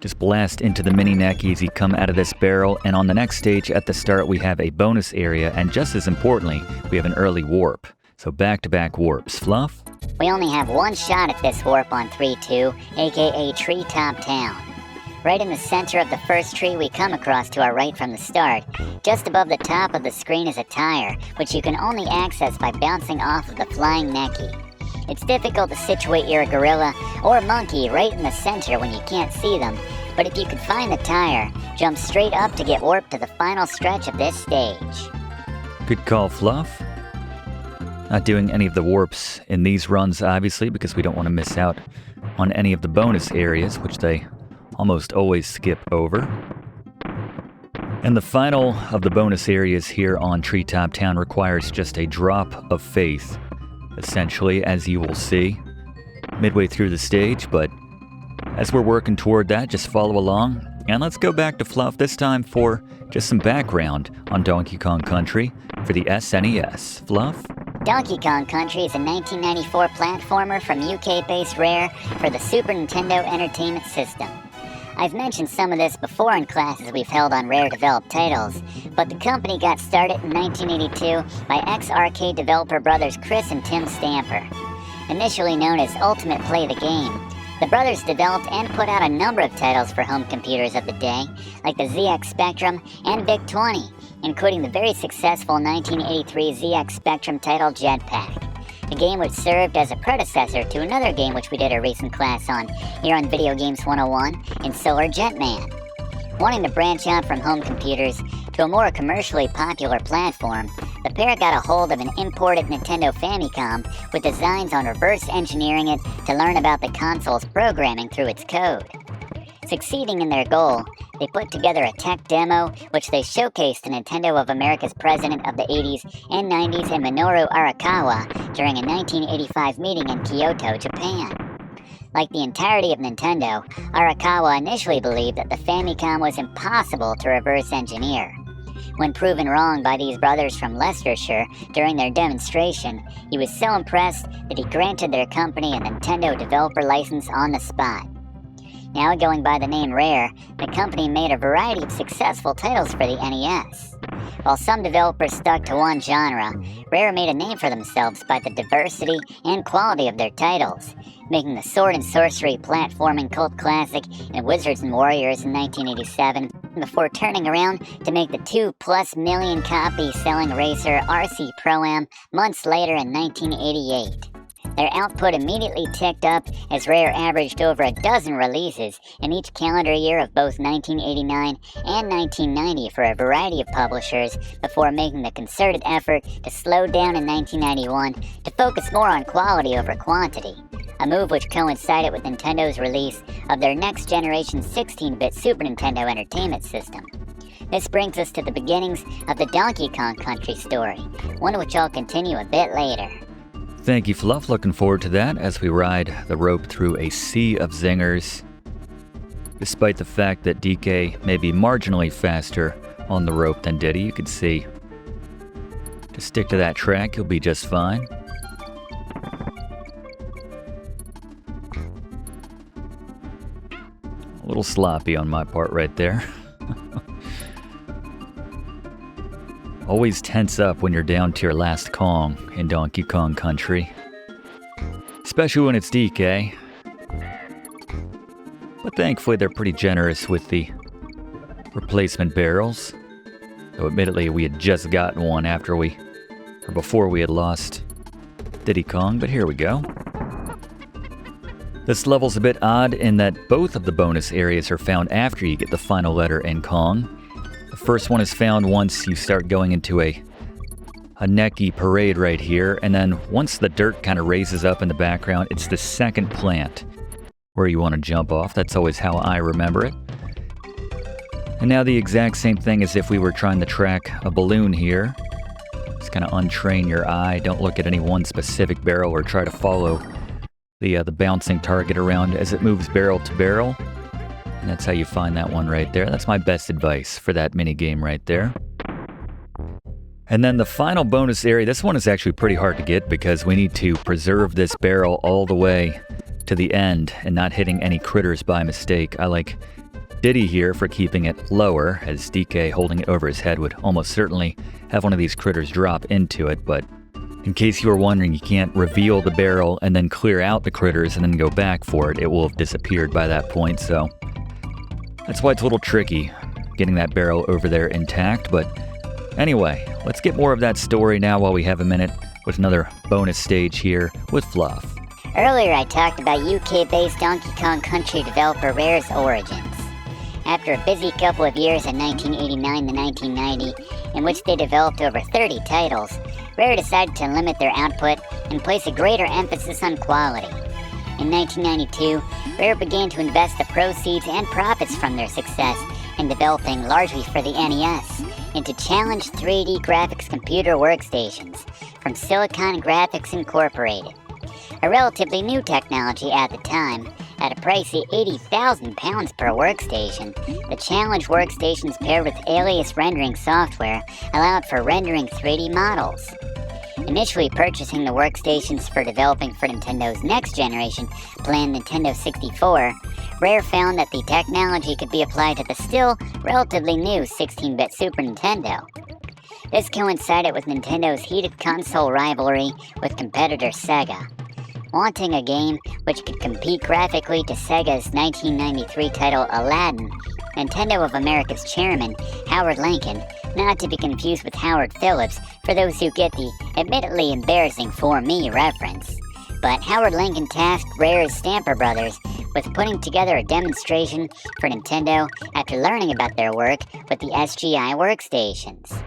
Just blast into the mini Necky as you come out of this barrel, and on the next stage at the start we have a bonus area, and just as importantly, we have an early warp. So back-to-back warps. Fluff? We only have one shot at this warp on 3-2, aka Treetop Town. Right in the center of the first tree we come across to our right from the start, just above the top of the screen is a tire, which you can only access by bouncing off of the flying Necky. It's difficult to situate your gorilla or monkey right in the center when you can't see them, but if you could find the tire, jump straight up to get warped to the final stretch of this stage. Good call, Fluff. Not doing any of the warps in these runs, obviously, because we don't want to miss out on any of the bonus areas, which they almost always skip over. And the final of the bonus areas here on Treetop Town requires just a drop of faith, essentially, as you will see midway through the stage. But as we're working toward that, just follow along. And let's go back to Fluff, this time for just some background on Donkey Kong Country for the SNES. Fluff? Donkey Kong Country is a 1994 platformer from UK-based Rare for the Super Nintendo Entertainment System. I've mentioned some of this before in classes we've held on Rare-developed titles, but the company got started in 1982 by ex-arcade developer brothers Chris and Tim Stamper. Initially known as Ultimate Play the Game, the brothers developed and put out a number of titles for home computers of the day, like the ZX Spectrum and VIC-20, including the very successful 1983 ZX Spectrum title Jetpack, a game which served as a predecessor to another game which we did a recent class on here on Video Games 101 in Solar Jetman. Wanting to branch out from home computers to a more commercially popular platform, the pair got a hold of an imported Nintendo Famicom with designs on reverse engineering it to learn about the console's programming through its code. Succeeding in their goal, they put together a tech demo which they showcased to Nintendo of America's president of the 80s and 90s in Minoru Arakawa during a 1985 meeting in Kyoto, Japan. Like the entirety of Nintendo, Arakawa initially believed that the Famicom was impossible to reverse engineer. When proven wrong by these brothers from Leicestershire during their demonstration, he was so impressed that he granted their company a Nintendo developer license on the spot. Now going by the name Rare, the company made a variety of successful titles for the NES. While some developers stuck to one genre, Rare made a name for themselves by the diversity and quality of their titles, making the sword and sorcery platforming cult classic in Wizards and Warriors in 1987, before turning around to make the 2+ million copy selling racer RC Pro-Am months later in 1988. Their output immediately ticked up as Rare averaged over a dozen releases in each calendar year of both 1989 and 1990 for a variety of publishers before making the concerted effort to slow down in 1991 to focus more on quality over quantity, a move which coincided with Nintendo's release of their next-generation 16-bit Super Nintendo Entertainment System. This brings us to the beginnings of the Donkey Kong Country story, one which I'll continue a bit later. Thank you, Fluff. Looking forward to that as we ride the rope through a sea of zingers. Despite the fact that DK may be marginally faster on the rope than Diddy, you can see. Just stick to that track, you'll be just fine. A little sloppy on my part right there. Always tense up when you're down to your last Kong in Donkey Kong Country. Especially when it's DK. But thankfully they're pretty generous with the replacement barrels. Though admittedly we had just gotten one before we had lost Diddy Kong, but here we go. This level's a bit odd in that both of the bonus areas are found after you get the final letter in Kong. The first one is found once you start going into a Necky parade right here, and then once the dirt kind of raises up in the background, it's the second plant where you want to jump off. That's always how I remember it. And now the exact same thing as if we were trying to track a balloon here. Just kind of untrain your eye, don't look at any one specific barrel or try to follow the bouncing target around as it moves barrel to barrel. And that's how you find that one right there. That's my best advice for that mini game right there. And then the final bonus area, this one is actually pretty hard to get because we need to preserve this barrel all the way to the end and not hitting any critters by mistake. I like Diddy here for keeping it lower, as DK holding it over his head would almost certainly have one of these critters drop into it, but in case you were wondering, you can't reveal the barrel and then clear out the critters and then go back for it. It will have disappeared by that point, so that's why it's a little tricky getting that barrel over there intact. But anyway, let's get more of that story now while we have a minute with another bonus stage here with Fluff. Earlier I talked about UK-based Donkey Kong Country developer Rare's origins. After a busy couple of years in 1989 to 1990, in which they developed over 30 titles, Rare decided to limit their output and place a greater emphasis on quality. In 1992, Rare began to invest the proceeds and profits from their success in developing, largely for the NES, into Challenge 3D graphics computer workstations from Silicon Graphics Incorporated. A relatively new technology at the time, at a pricey £80,000 per workstation, the Challenge workstations paired with alias rendering software allowed for rendering 3D models. Initially purchasing the workstations for developing for Nintendo's next generation planned Nintendo 64, Rare found that the technology could be applied to the still relatively new 16-bit Super Nintendo. This coincided with Nintendo's heated console rivalry with competitor Sega. Wanting a game which could compete graphically to Sega's 1993 title Aladdin, Nintendo of America's chairman, Howard Lincoln, not to be confused with Howard Phillips for those who get the admittedly embarrassing "for me" reference. But Howard Lincoln tasked Rare's Stamper Brothers with putting together a demonstration for Nintendo after learning about their work with the SGI workstations.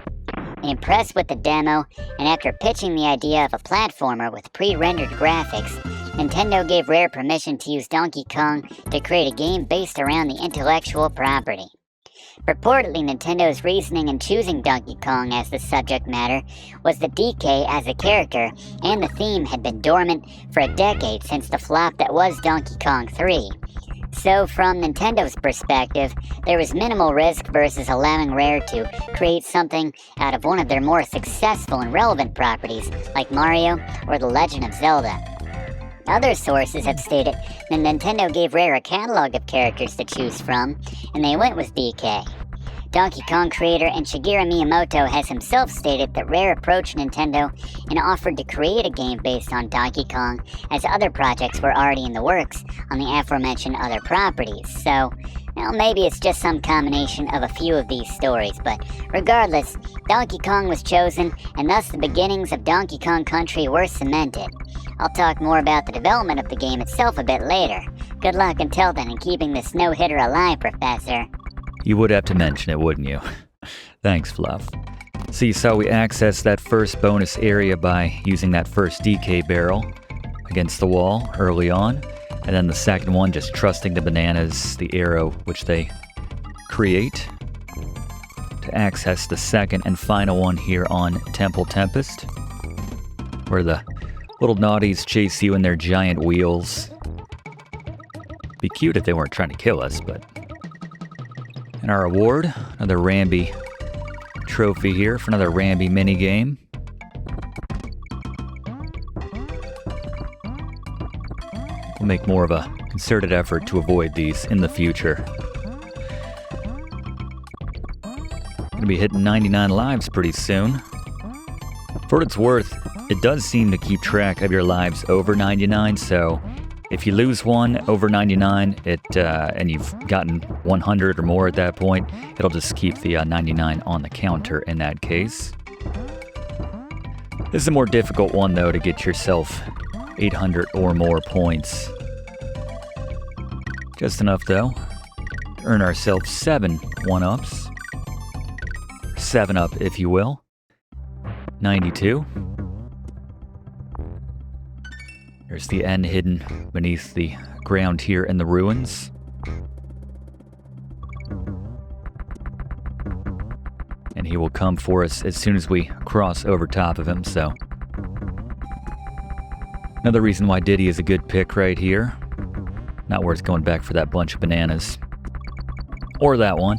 Impressed with the demo, and after pitching the idea of a platformer with pre-rendered graphics, Nintendo gave Rare permission to use Donkey Kong to create a game based around the intellectual property. Purportedly, Nintendo's reasoning in choosing Donkey Kong as the subject matter was that DK as a character and the theme had been dormant for a decade since the flop that was Donkey Kong 3. So from Nintendo's perspective, there was minimal risk versus allowing Rare to create something out of one of their more successful and relevant properties like Mario or The Legend of Zelda. Other sources have stated that Nintendo gave Rare a catalog of characters to choose from, and they went with DK. Donkey Kong creator and Shigeru Miyamoto has himself stated that Rare approached Nintendo and offered to create a game based on Donkey Kong, as other projects were already in the works on the aforementioned other properties. So, well, maybe it's just some combination of a few of these stories, but regardless, Donkey Kong was chosen, and thus the beginnings of Donkey Kong Country were cemented. I'll talk more about the development of the game itself a bit later. Good luck until then in keeping this no-hitter alive, Professor. You would have to mention it, wouldn't you? Thanks, Fluff. So you saw we accessed that first bonus area by using that first DK barrel against the wall early on, and then the second one just trusting the bananas, the arrow which they create, to access the second and final one here on Temple Tempest, where the little Gnawties chase you in their giant wheels. Be cute if they weren't trying to kill us, but... And our reward, another Rambi trophy here for another Rambi minigame. We'll make more of a concerted effort to avoid these in the future. Gonna be hitting 99 lives pretty soon. For what it's worth, it does seem to keep track of your lives over 99, so if you lose one over 99, and you've gotten 100 or more at that point, it'll just keep the 99 on the counter in that case. This is a more difficult one, though, to get yourself 800 or more points. Just enough, though, to earn ourselves 7 1-ups. 7-up, if you will. 92. There's the N hidden beneath the ground here in the ruins. And he will come for us as soon as we cross over top of him, so... Another reason why Diddy is a good pick right here. Not worth going back for that bunch of bananas. Or that one.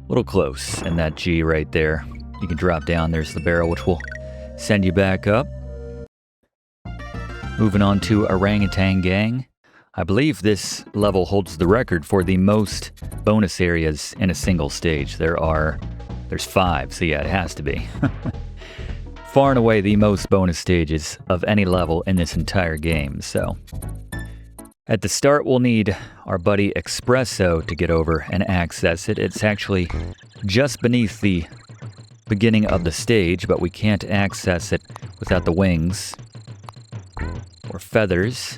Little close in that G right there. You can drop down. There's the barrel, which will send you back up. Moving on to Orang-utan Gang. I believe this level holds the record for the most bonus areas in a single stage. There's 5, so yeah, it has to be. Far and away the most bonus stages of any level in this entire game, so... At the start, we'll need our buddy Expresso to get over and access it. It's actually just beneath the beginning of the stage, but we can't access it without the wings or feathers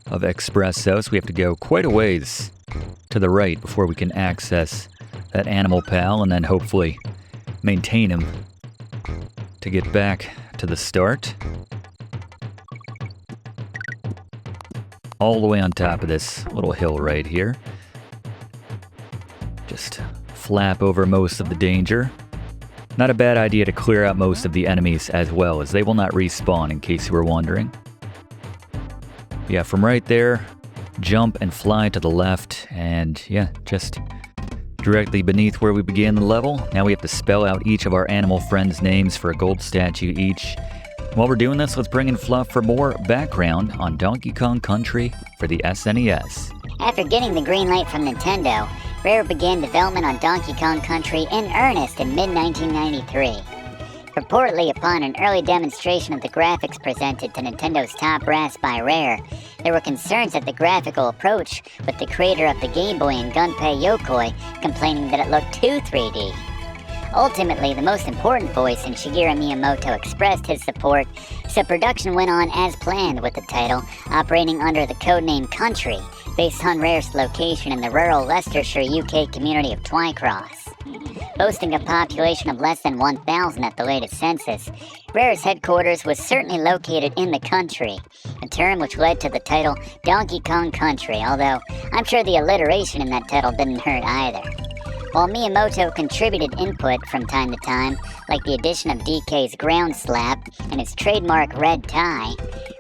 of Expresso, so we have to go quite a ways to the right before we can access that animal pal and then hopefully maintain him to get back to the start. All the way on top of this little hill right here. Just flap over most of the danger. Not a bad idea to clear out most of the enemies as well, as they will not respawn, in case you were wondering. Yeah, from right there, jump and fly to the left, and yeah, just directly beneath where we began the level. Now we have to spell out each of our animal friends' names for a gold statue each. While we're doing this, let's bring in Fluff for more background on Donkey Kong Country for the SNES. After getting the green light from Nintendo, Rare began development on Donkey Kong Country in earnest in mid-1993. Purportedly upon an early demonstration of the graphics presented to Nintendo's top brass by Rare, there were concerns at the graphical approach, with the creator of the Game Boy and Gunpei Yokoi complaining that it looked too 3D. Ultimately, the most important voice in Shigeru Miyamoto expressed his support, so production went on as planned with the title operating under the codename Country, based on Rare's location in the rural Leicestershire, UK community of Twycross. Boasting a population of less than 1,000 at the latest census, Rare's headquarters was certainly located in the country, a term which led to the title Donkey Kong Country, although I'm sure the alliteration in that title didn't hurt either. While Miyamoto contributed input from time to time, like the addition of DK's ground slap and his trademark red tie,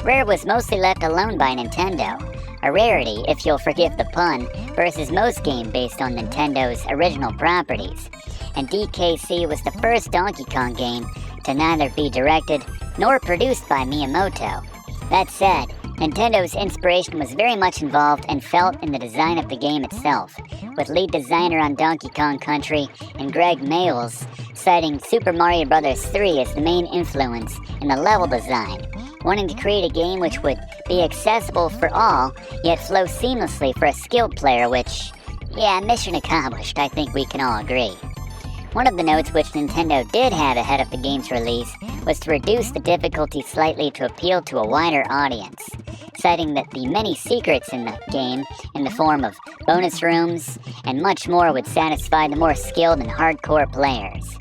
Rare was mostly left alone by Nintendo, a rarity, if you'll forgive the pun, versus most games based on Nintendo's original properties, and DKC was the first Donkey Kong game to neither be directed nor produced by Miyamoto. That said, Nintendo's inspiration was very much involved and felt in the design of the game itself, with lead designer on Donkey Kong Country and Greg Mayles citing Super Mario Bros. 3 as the main influence in the level design, wanting to create a game which would be accessible for all, yet flow seamlessly for a skilled player, which, yeah, mission accomplished, I think we can all agree. One of the notes which Nintendo did have ahead of the game's release was to reduce the difficulty slightly to appeal to a wider audience, citing that the many secrets in the game, in the form of bonus rooms and much more, would satisfy the more skilled and hardcore players.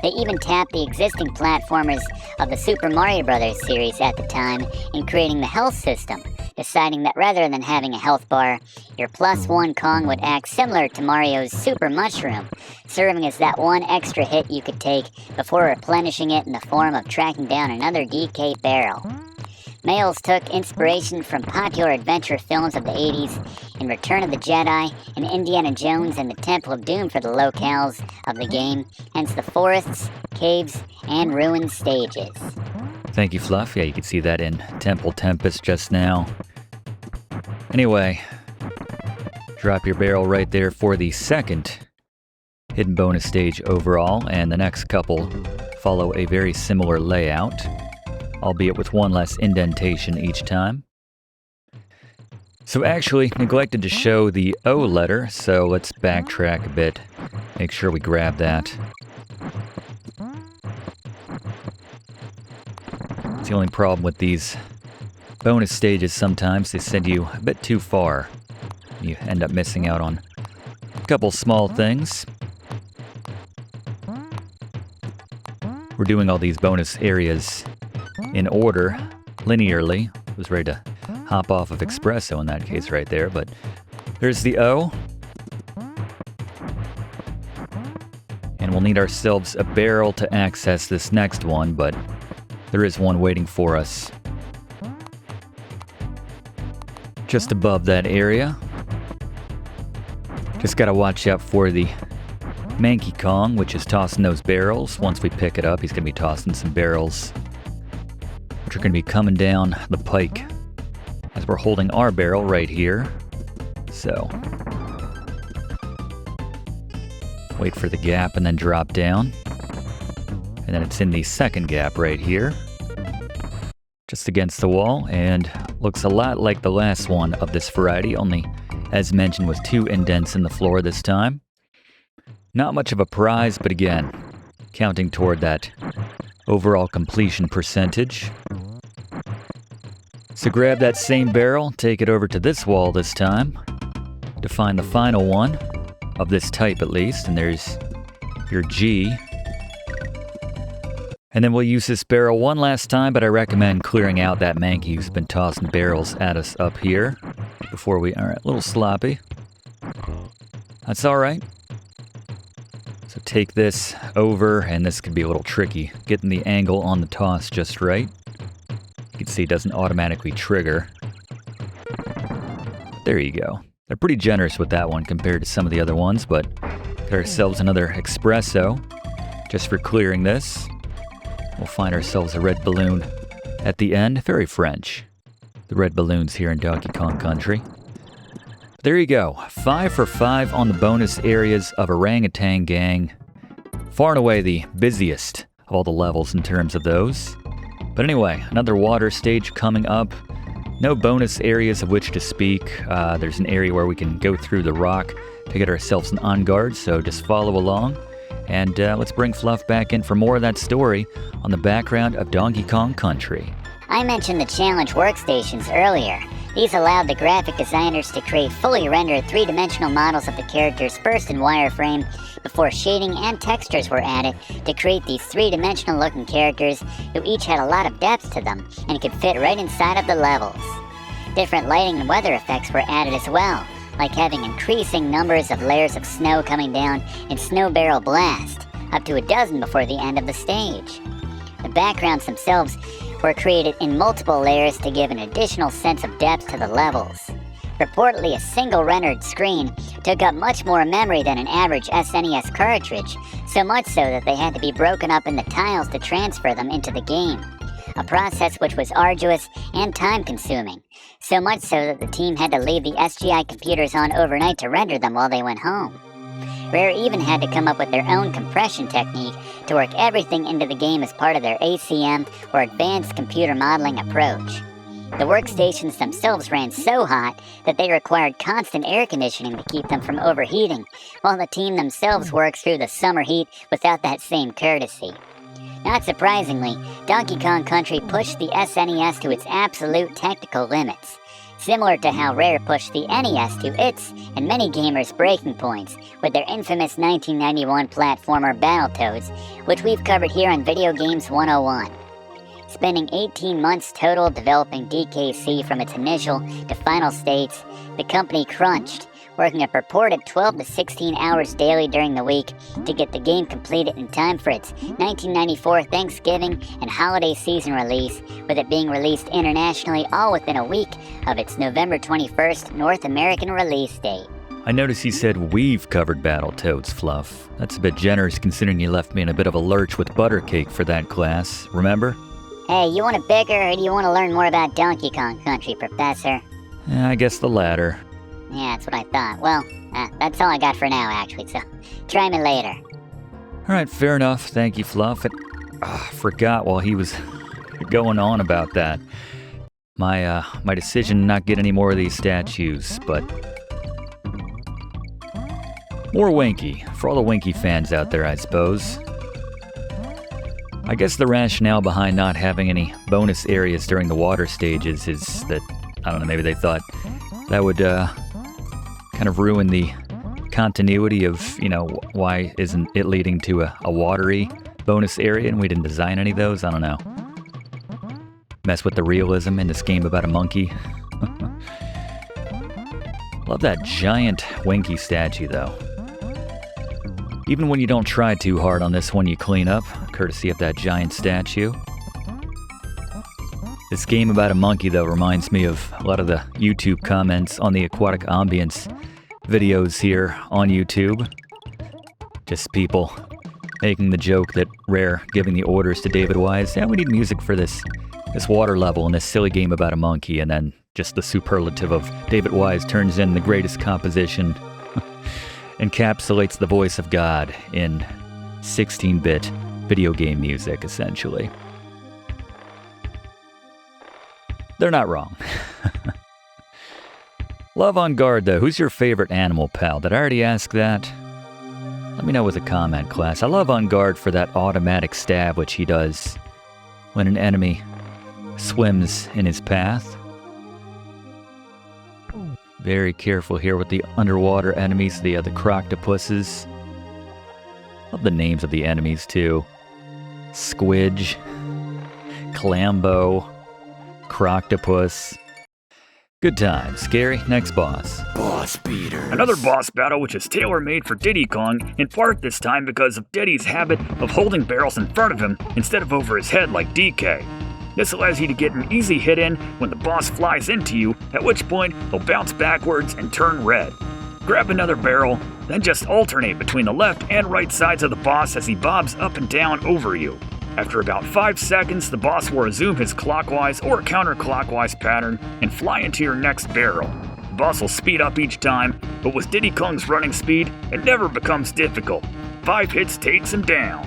They even tapped the existing platformers of the Super Mario Bros. Series at the time in creating the health system, deciding that rather than having a health bar, your +1 Kong would act similar to Mario's Super Mushroom, serving as that one extra hit you could take before replenishing it in the form of tracking down another DK barrel. Mayles took inspiration from popular adventure films of the 80s in Return of the Jedi and Indiana Jones and the Temple of Doom for the locales of the game, hence the forests, caves, and ruined stages. Thank you, Fluff. Yeah, you can see that in Temple Tempest just now. Anyway, drop your barrel right there for the second hidden bonus stage overall, and the next couple follow a very similar layout, albeit with one less indentation each time. So actually, neglected to show the O letter, so let's backtrack a bit, make sure we grab that. It's the only problem with these bonus stages, sometimes they send you a bit too far. You end up missing out on a couple small things. We're doing all these bonus areas in order, linearly. I was ready to hop off of Expresso in that case right there, but there's the O. And we'll need ourselves a barrel to access this next one, but there is one waiting for us just above that area. Just gotta watch out for the Donkey Kong, which is tossing those barrels. Once we pick it up, he's gonna be tossing some barrels, which are gonna be coming down the pike as we're holding our barrel right here. So, wait for the gap and then drop down. And then it's in the second gap right here, just against the wall, and looks a lot like the last one of this variety, only, as mentioned, with 2 indents in the floor this time. Not much of a prize, but again, counting toward that overall completion percentage. So grab that same barrel, take it over to this wall this time, to find the final one, of this type at least, and there's your G. And then we'll use this barrel one last time, but I recommend clearing out that Mankey who's been tossing barrels at us up here before we... Alright, a little sloppy. That's alright. So take this over, and this could be a little tricky, getting the angle on the toss just right. You can see it doesn't automatically trigger. There you go. They're pretty generous with that one compared to some of the other ones, but got ourselves another Expresso just for clearing this. We'll find ourselves a red balloon at the end. Very French, the red balloons here in Donkey Kong Country. There you go. 5 for 5 on the bonus areas of Orang-utan Gang. Far and away the busiest of all the levels in terms of those. But anyway, another water stage coming up. No bonus areas of which to speak. There's an area where we can go through the rock to get ourselves an Enguarde, so just follow along. And let's bring Fluff back in for more of that story on the background of Donkey Kong Country. I mentioned the challenge workstations earlier. These allowed the graphic designers to create fully rendered three-dimensional models of the characters first in wireframe before shading and textures were added to create these three-dimensional looking characters who each had a lot of depth to them and could fit right inside of the levels. Different lighting and weather effects were added as well, like having increasing numbers of layers of snow coming down in Snow Barrel Blast, up to a dozen before the end of the stage. The backgrounds themselves were created in multiple layers to give an additional sense of depth to the levels. Reportedly, a single rendered screen took up much more memory than an average SNES cartridge, so much so that they had to be broken up into tiles to transfer them into the game. A process which was arduous and time-consuming, so much so that the team had to leave the SGI computers on overnight to render them while they went home. Rare even had to come up with their own compression technique to work everything into the game as part of their ACM or Advanced Computer Modeling approach. The workstations themselves ran so hot that they required constant air conditioning to keep them from overheating, while the team themselves works through the summer heat without that same courtesy. Not surprisingly, Donkey Kong Country pushed the SNES to its absolute technical limits, similar to how Rare pushed the NES to its, and many gamers' breaking points, with their infamous 1991 platformer Battletoads, which we've covered here on Video Games 101. Spending 18 months total developing DKC from its initial to final states, the company crunched, working a purported 12 to 16 hours daily during the week to get the game completed in time for its 1994 Thanksgiving and holiday season release, with it being released internationally all within a week of its November 21st North American release date. I noticed you said we've covered Battletoads, Fluff. That's a bit generous considering you left me in a bit of a lurch with Buttercake for that class, remember? Hey, you want it bigger or do you want to learn more about Donkey Kong Country, Professor? I guess the latter. Yeah, that's what I thought. Well, that's all I got for now, actually, so try me later. Alright, fair enough. Thank you, Fluff. I forgot while he was going on about that. My decision to not get any more of these statues, but... more Winky. For all the Winky fans out there, I suppose. I guess the rationale behind not having any bonus areas during the water stages is that, I don't know, maybe they thought that would, kind of ruin the continuity of, why isn't it leading to a watery bonus area and we didn't design any of those? I don't know. Mess with the realism in this game about a monkey. Love that giant Winky statue, though. Even when you don't try too hard on this one, you clean up, courtesy of that giant statue. This game about a monkey, though, reminds me of a lot of the YouTube comments on the Aquatic Ambience videos here on YouTube. Just people making the joke that Rare giving the orders to David Wise, yeah, we need music for this water level in this silly game about a monkey, and then just the superlative of David Wise turns in the greatest composition, encapsulates the voice of God in 16-bit video game music, essentially. They're not wrong. Love Enguarde, though. Who's your favorite animal pal? Did I already ask that? Let me know with a comment, class. I love Enguarde for that automatic stab which he does when an enemy swims in his path. Very careful here with the underwater enemies, the Croctopuses. Love the names of the enemies, too. Squidge, Clambo, Croctopus. Good times. Scary. Next boss. Boss beater. Another boss battle which is tailor-made for Diddy Kong, in part this time because of Diddy's habit of holding barrels in front of him instead of over his head like DK. This allows you to get an easy hit in when the boss flies into you, at which point he'll bounce backwards and turn red. Grab another barrel, then just alternate between the left and right sides of the boss as he bobs up and down over you. After about 5 seconds, the boss will resume his clockwise or counterclockwise pattern and fly into your next barrel. The boss will speed up each time, but with Diddy Kong's running speed, it never becomes difficult. 5 hits takes him down.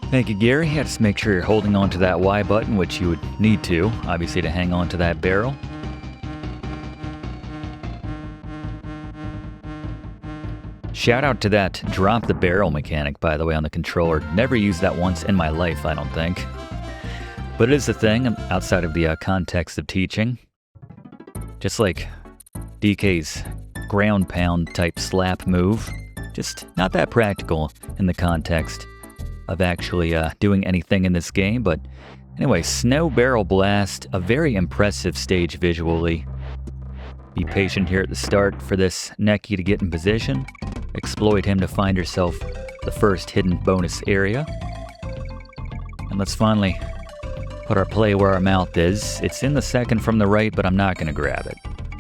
Thank you, Gary. Just make sure you're holding on to that Y button, which you would need to, obviously, to hang on to that barrel. Shout out to that drop the barrel mechanic, by the way, on the controller. Never used that once in my life, I don't think. But it is a thing outside of the context of teaching. Just like DK's ground pound type slap move. Just not that practical in the context of actually doing anything in this game. But anyway, Snow Barrel Blast, a very impressive stage visually. Be patient here at the start for this Necky to get in position. Exploit him to find yourself the first hidden bonus area. And let's finally put our play where our mouth is. It's in the second from the right, but I'm not going to grab it.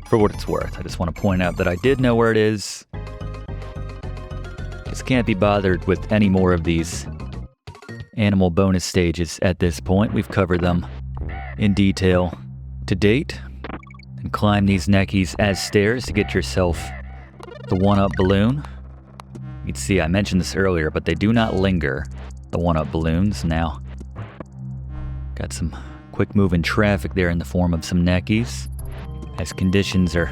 For what it's worth, I just want to point out that I did know where it is. Just can't be bothered with any more of these animal bonus stages at this point. We've covered them in detail to date. And climb these Neckies as stairs to get yourself the one-up balloon. You can see I mentioned this earlier, but they do not linger, the one-up balloons. Now, got some quick moving traffic there in the form of some Neckies. As conditions are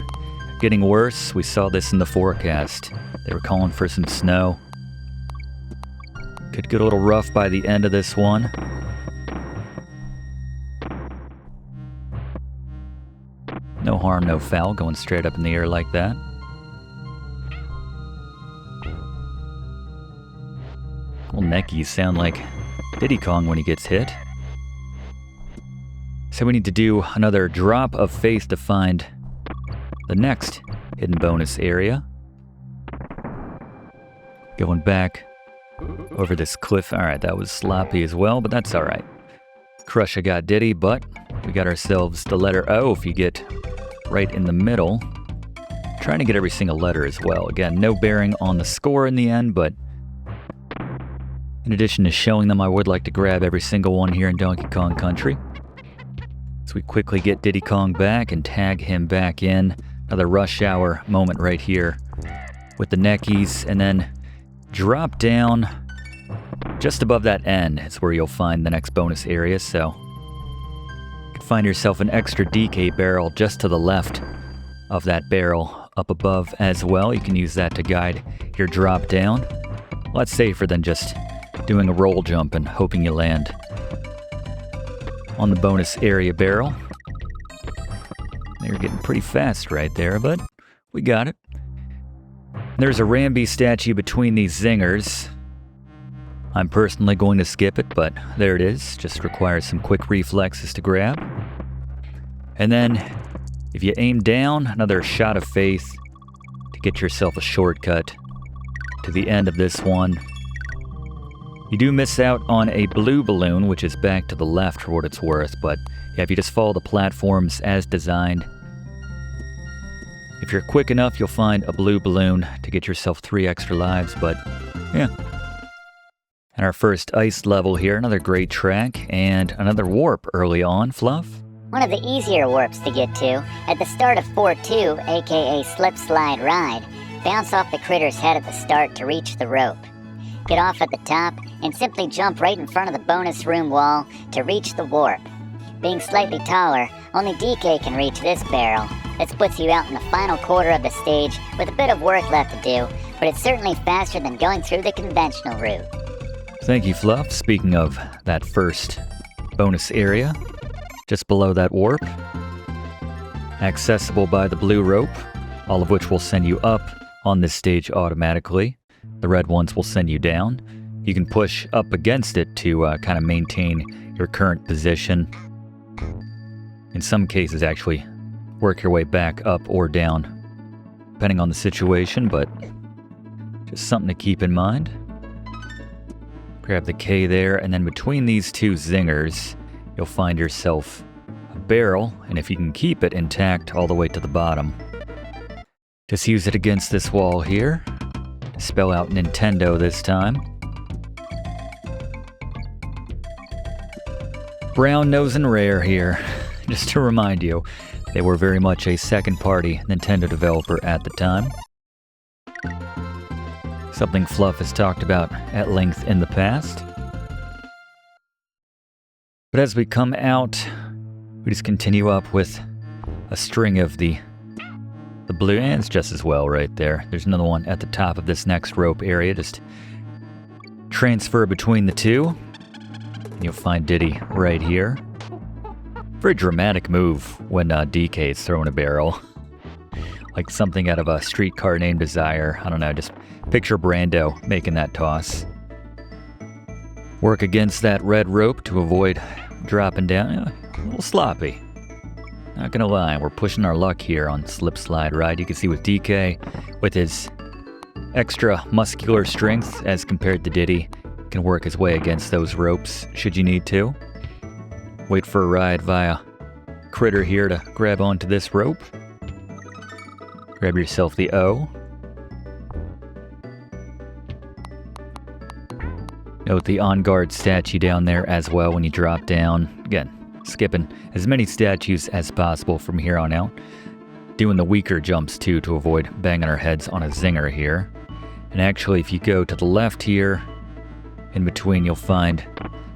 getting worse, we saw this in the forecast. They were calling for some snow. Could get a little rough by the end of this one. No harm, no foul, going straight up in the air like that. Well, Neckies sound like Diddy Kong when he gets hit. So we need to do another drop of faith to find the next hidden bonus area. Going back over this cliff. Alright, that was sloppy as well, but that's alright. Crusher got Diddy, but we got ourselves the letter O if you get right in the middle. Trying to get every single letter as well. Again, no bearing on the score in the end, but in addition to showing them, I would like to grab every single one here in Donkey Kong Country. So we quickly get Diddy Kong back and tag him back in. Another rush hour moment right here with the Neckies, and then drop down just above that N is where you'll find the next bonus area. So you can find yourself an extra DK barrel just to the left of that barrel up above as well. You can use that to guide your drop down. A lot safer than just doing a roll jump and hoping you land on the bonus area barrel. They're getting pretty fast right there, but we got it. There's a Rambi statue between these zingers. I'm personally going to skip it, but there it is. Just requires some quick reflexes to grab. And then, if you aim down, another shot of faith to get yourself a shortcut to the end of this one. You do miss out on a blue balloon, which is back to the left for what it's worth, but yeah, if you just follow the platforms as designed, if you're quick enough, you'll find a blue balloon to get yourself 3 extra lives, but yeah. And our first ice level here, another great track, and another warp early on. Fluff? One of the easier warps to get to, at the start of 4-2, aka Slipslide Ride, bounce off the critter's head at the start to reach the rope. Get off at the top, and simply jump right in front of the bonus room wall to reach the warp. Being slightly taller, only DK can reach this barrel. This puts you out in the final quarter of the stage with a bit of work left to do, but it's certainly faster than going through the conventional route. Thank you, Fluff. Speaking of that first bonus area, just below that warp, accessible by the blue rope, all of which will send you up on this stage automatically. The red ones will send you down. You can push up against it to kind of maintain your current position. In some cases, actually, work your way back up or down, depending on the situation, but just something to keep in mind. Grab the K there, and then between these two zingers, you'll find yourself a barrel, and if you can keep it intact all the way to the bottom, just use it against this wall here. Spell out Nintendo this time. Brown, Nose, and Rare here. Just to remind you, they were very much a second-party Nintendo developer at the time. Something Fluff has talked about at length in the past. But as we come out, we just continue up with a string of the The blue, and it's just as well right there. There's another one at the top of this next rope area. Just transfer between the two. You'll find Diddy right here. Very dramatic move when DK is throwing a barrel. Like something out of a streetcar named Desire. I don't know, just picture Brando making that toss. Work against that red rope to avoid dropping down. A little sloppy. Not gonna lie, we're pushing our luck here on Slipslide Ride. You can see with DK, with his extra muscular strength as compared to Diddy, can work his way against those ropes should you need to. Wait for a ride via Critter here to grab onto this rope. Grab yourself the O. Note the on-guard statue down there as well when you drop down. Again, skipping as many statues as possible from here on out. Doing the weaker jumps too to avoid banging our heads on a zinger here. And actually, if you go to the left here, in between you'll find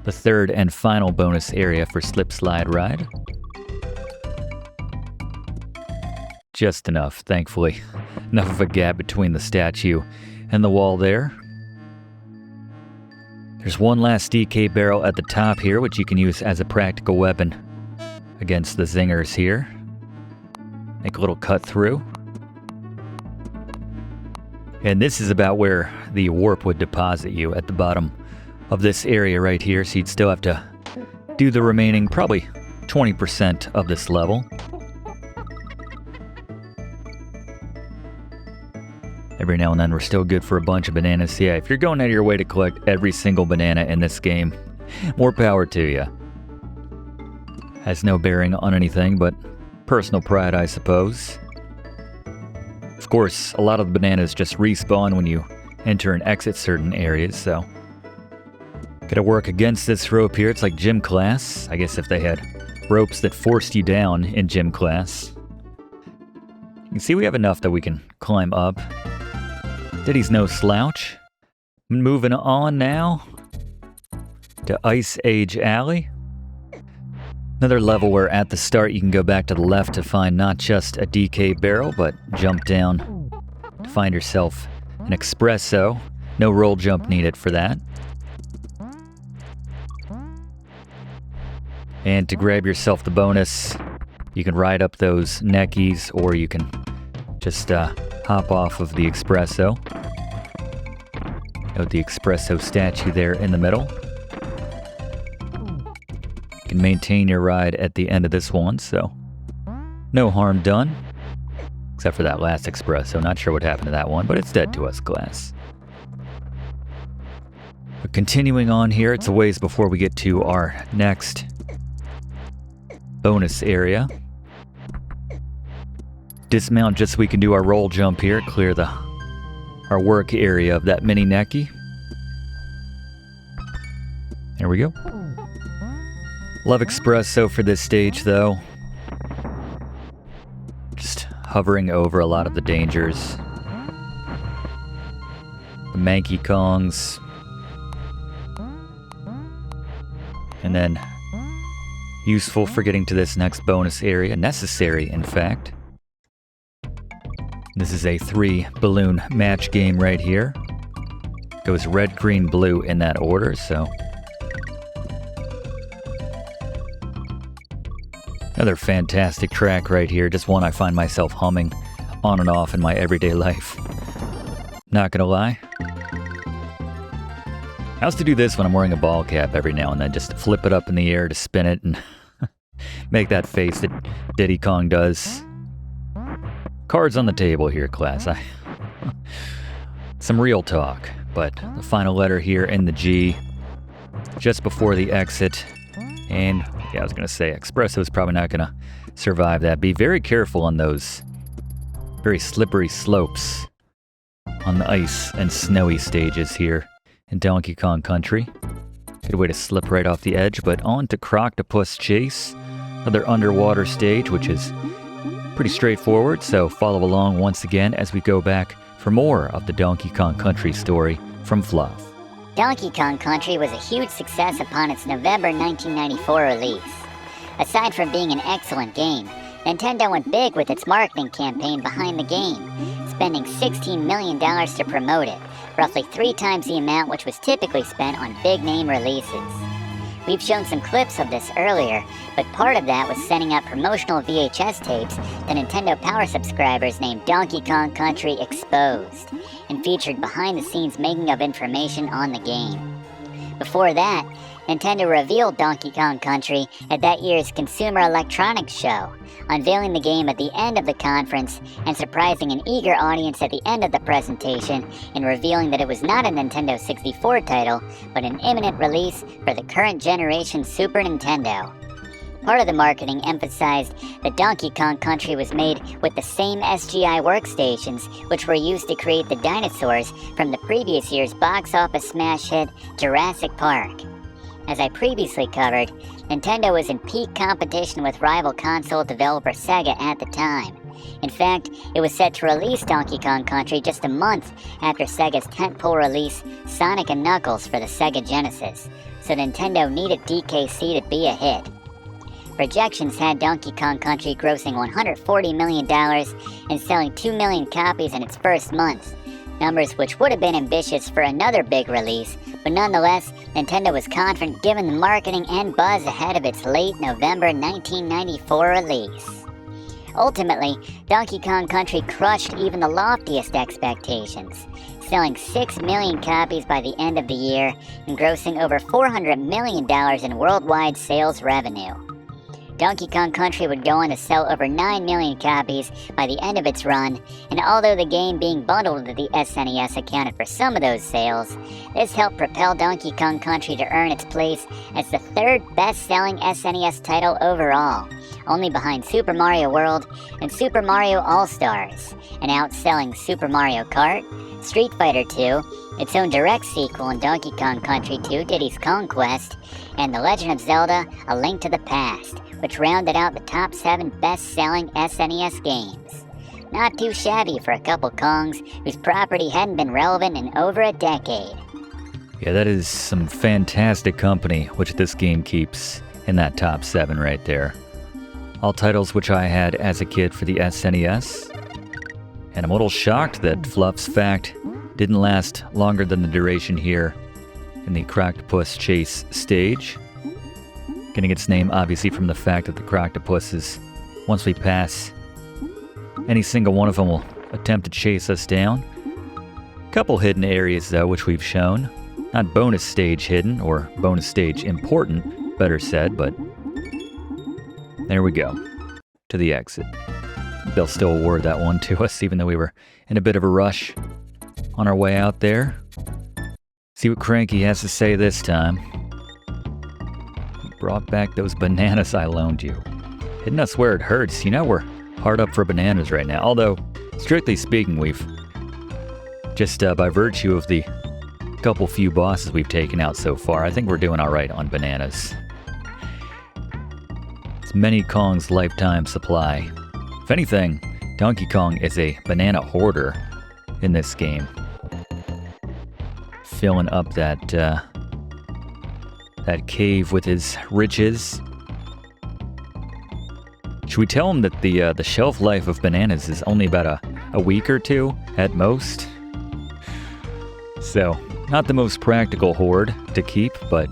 the third and final bonus area for Slipslide Ride. Just enough, thankfully. Enough of a gap between the statue and the wall there. There's one last DK barrel at the top here, which you can use as a practical weapon against the zingers here. Make a little cut through. And this is about where the warp would deposit you, at the bottom of this area right here, so you'd still have to do the remaining probably 20% of this level. Every now and then we're still good for a bunch of bananas. Yeah, if you're going out of your way to collect every single banana in this game, more power to you. Has no bearing on anything but personal pride, I suppose. Of course, a lot of the bananas just respawn when you enter and exit certain areas, so gotta work against this rope here. It's like gym class. I guess if they had ropes that forced you down in gym class. You can see we have enough that we can climb up. Diddy's no slouch. Moving on now to Ice Age Alley. Another level where at the start you can go back to the left to find not just a DK barrel, but jump down to find yourself an Expresso. No roll jump needed for that. And to grab yourself the bonus, you can ride up those Neckies, or you can just hop off of the Expresso. Note the Expresso statue there in the middle. You can maintain your ride at the end of this one, so no harm done. Except for that last Expresso. Not sure what happened to that one, but it's dead to us, class. But continuing on here, it's a ways before we get to our next bonus area. Dismount just so we can do our roll jump here, clear our work area of that mini Necky. There we go. Love Expresso for this stage though. Just hovering over a lot of the dangers. The Manky Kongs. And then useful for getting to this next bonus area. Necessary, in fact. This is a 3-balloon match game right here. Goes red, green, blue in that order, so. Another fantastic track right here. Just one I find myself humming on and off in my everyday life. Not gonna lie. I also do this when I'm wearing a ball cap every now and then. Just flip it up in the air to spin it and make that face that Diddy Kong does. Cards on the table here, class. Some real talk, but the final letter here in the G, just before the exit. And yeah, I was gonna say, Expresso is probably not gonna survive that. Be very careful on those very slippery slopes on the ice and snowy stages here in Donkey Kong Country. Good way to slip right off the edge, but on to Crotopus Chase, another underwater stage, which is pretty straightforward, so follow along once again as we go back for more of the Donkey Kong Country story from Fluff. Donkey Kong Country was a huge success upon its November 1994 release. Aside from being an excellent game, Nintendo went big with its marketing campaign behind the game, spending $16 million to promote it, roughly 3 times the amount which was typically spent on big-name releases. We've shown some clips of this earlier, but part of that was sending out promotional VHS tapes to Nintendo Power subscribers named Donkey Kong Country Exposed, and featured behind-the-scenes making-of information on the game. Before that, Nintendo revealed Donkey Kong Country at that year's Consumer Electronics Show, unveiling the game at the end of the conference and surprising an eager audience at the end of the presentation in revealing that it was not a Nintendo 64 title, but an imminent release for the current generation Super Nintendo. Part of the marketing emphasized that Donkey Kong Country was made with the same SGI workstations which were used to create the dinosaurs from the previous year's box office smash hit Jurassic Park. As I previously covered, Nintendo was in peak competition with rival console developer Sega at the time. In fact, it was set to release Donkey Kong Country just a month after Sega's tentpole release Sonic & Knuckles for the Sega Genesis, so Nintendo needed DKC to be a hit. Projections had Donkey Kong Country grossing $140 million and selling 2 million copies in its first month, numbers which would have been ambitious for another big release, but nonetheless, Nintendo was confident given the marketing and buzz ahead of its late November 1994 release. Ultimately, Donkey Kong Country crushed even the loftiest expectations, selling 6 million copies by the end of the year and grossing over $400 million in worldwide sales revenue. Donkey Kong Country would go on to sell over 9 million copies by the end of its run, and although the game being bundled with the SNES accounted for some of those sales, this helped propel Donkey Kong Country to earn its place as the 3rd best-selling SNES title overall, only behind Super Mario World and Super Mario All-Stars, and outselling Super Mario Kart, Street Fighter II, its own direct sequel in Donkey Kong Country 2 Diddy's Kong Quest, and The Legend of Zelda A Link to the Past, which rounded out the top 7 best-selling SNES games. Not too shabby for a couple Kongs whose property hadn't been relevant in over a decade. Yeah, that is some fantastic company, which this game keeps in that top 7 right there. All titles which I had as a kid for the SNES. And I'm a little shocked that Fluff's fact didn't last longer than the duration here in the Crotopus Chase stage. Getting its name obviously from the fact that the Croctopuses, once we pass, any single one of them will attempt to chase us down. Couple hidden areas though, which we've shown. Not bonus stage hidden, or bonus stage important, better said, but there we go, to the exit. They'll still award that one to us, even though we were in a bit of a rush on our way out there. See what Cranky has to say this time. Brought back those bananas I loaned you. Hitting us where it hurts. You know we're hard up for bananas right now. Although, strictly speaking, we've just by virtue of the couple few bosses we've taken out so far, I think we're doing all right on bananas. It's many Kong's lifetime supply. If anything, Donkey Kong is a banana hoarder in this game. Filling up that cave with his riches. Should we tell him that the shelf life of bananas is only about a week or 2 at most? So, not the most practical hoard to keep, but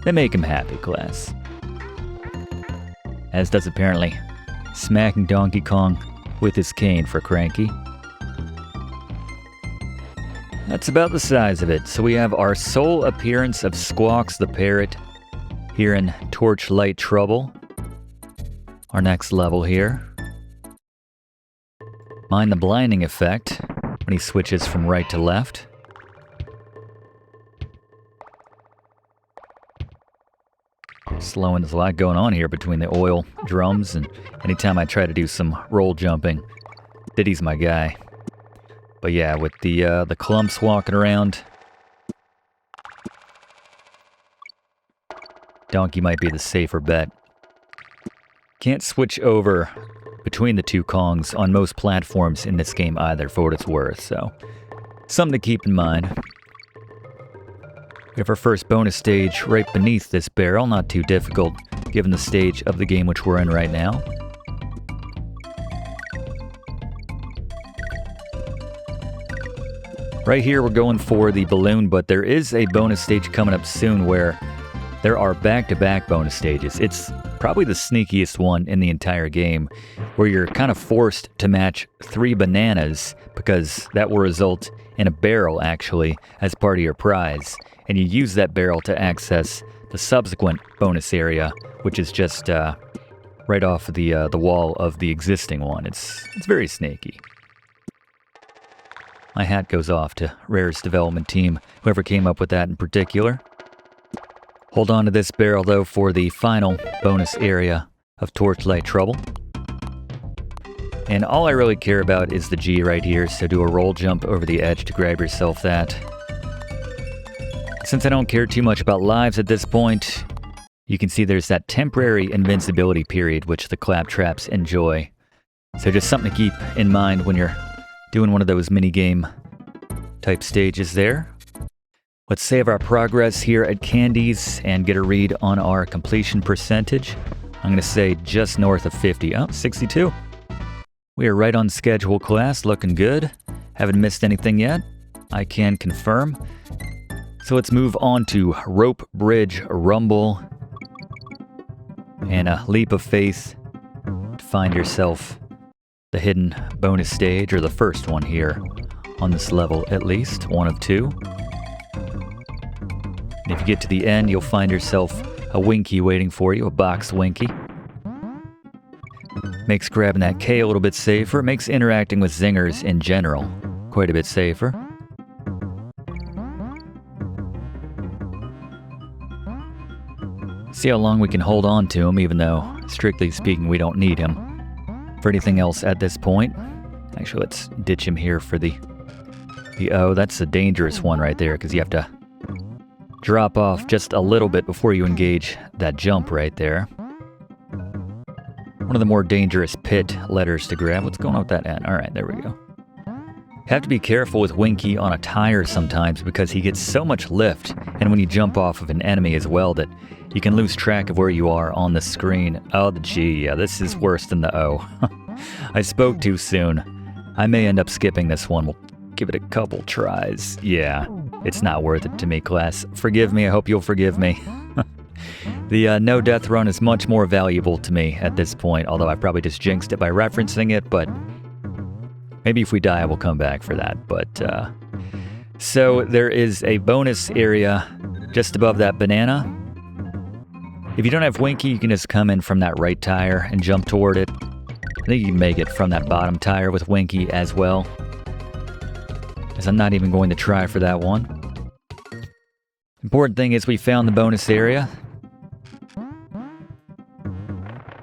they make him happy, class. As does apparently smacking Donkey Kong with his cane for Cranky. That's about the size of it. So we have our sole appearance of Squawks the Parrot here in Torchlight Trouble. Our next level here. Mind the blinding effect when he switches from right to left. Slowing, there's a lot going on here between the oil drums, and anytime I try to do some roll jumping, Diddy's my guy. But yeah, with the clumps walking around, Donkey might be the safer bet. Can't switch over between the two Kongs on most platforms in this game either, for what it's worth, so something to keep in mind. We have our first bonus stage right beneath this barrel, not too difficult given the stage of the game which we're in right now. Right here, we're going for the balloon, but there is a bonus stage coming up soon where there are back-to-back bonus stages. It's probably the sneakiest one in the entire game, where you're kind of forced to match 3 bananas, because that will result in a barrel, actually, as part of your prize. And you use that barrel to access the subsequent bonus area, which is just right off of the wall of the existing one. It's very sneaky. My hat goes off to Rare's development team, whoever came up with that in particular. Hold on to this barrel, though, for the final bonus area of Torchlight Trouble. And all I really care about is the G right here, so do a roll jump over the edge to grab yourself that. Since I don't care too much about lives at this point, you can see there's that temporary invincibility period which the claptraps enjoy. So just something to keep in mind when you're doing one of those minigame type stages there. Let's save our progress here at Candies and get a read on our completion percentage. I'm going to say just north of 50. Oh, 62. We are right on schedule, class. Looking good. Haven't missed anything yet. I can confirm. So let's move on to Rope Bridge Rumble and a leap of faith to find yourself the hidden bonus stage, or the first one here on this level at least, one of 2. And if you get to the end, you'll find yourself a Winky waiting for you, a box Winky. Makes grabbing that K a little bit safer, makes interacting with zingers in general quite a bit safer. See how long we can hold on to him, even though, strictly speaking, we don't need him for anything else at this point. Actually, let's ditch him here for the O. That's a dangerous one right there, because you have to drop off just a little bit before you engage that jump right there. One of the more dangerous pit letters to grab. What's going on with that N? Alright, there we go. Have to be careful with Winky on a tire sometimes, because he gets so much lift, and when you jump off of an enemy as well, that you can lose track of where you are on the screen. Oh, the G. Yeah, this is worse than the O. I spoke too soon. I may end up skipping this one. We'll give it a couple tries. Yeah, it's not worth it to me, class. Forgive me. I hope you'll forgive me. The no death run is much more valuable to me at this point, although I probably just jinxed it by referencing it, but maybe if we die, we'll come back for that. But, so there is a bonus area just above that banana. If you don't have Winky, you can just come in from that right tire and jump toward it. I think you can make it from that bottom tire with Winky as well, as I'm not even going to try for that one. Important thing is we found the bonus area.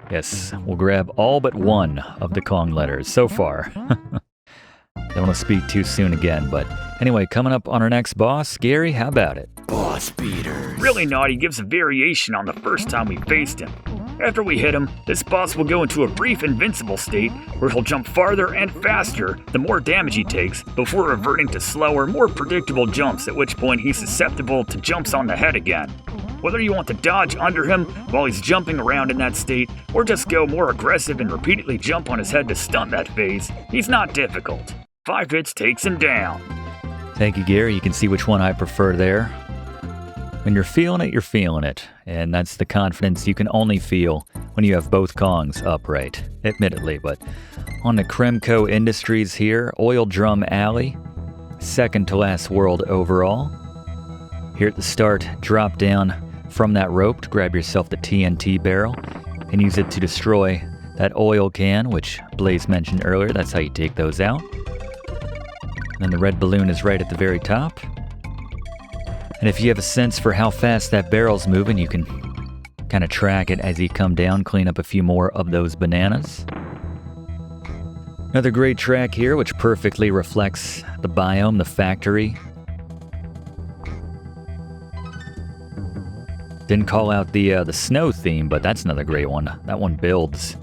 Yes, we'll grab all but one of the Kong letters so far. Don't want to speak too soon again, but anyway, coming up on our next boss, Gary, how about it? Boss beaters. Really, Gnawty gives a variation on the first time we faced him. After we hit him, this boss will go into a brief invincible state where he'll jump farther and faster the more damage he takes, before reverting to slower, more predictable jumps, at which point he's susceptible to jumps on the head again. Whether you want to dodge under him while he's jumping around in that state, or just go more aggressive and repeatedly jump on his head to stun that phase, he's not difficult. 5 hits takes him down. Thank you, Gary. You can see which one I prefer there. When you're feeling it, you're feeling it. And that's the confidence you can only feel when you have both Kongs upright, admittedly. But on the Kremco Industries here, Oil Drum Alley, second to last world overall. Here at the start, drop down from that rope to grab yourself the TNT barrel and use it to destroy that oil can, which Blaze mentioned earlier. That's how you take those out. And then the red balloon is right at the very top. And if you have a sense for how fast that barrel's moving, you can kind of track it as you come down, clean up a few more of those bananas. Another great track here, which perfectly reflects the biome, the factory. Didn't call out the snow theme, but that's another great one. That one builds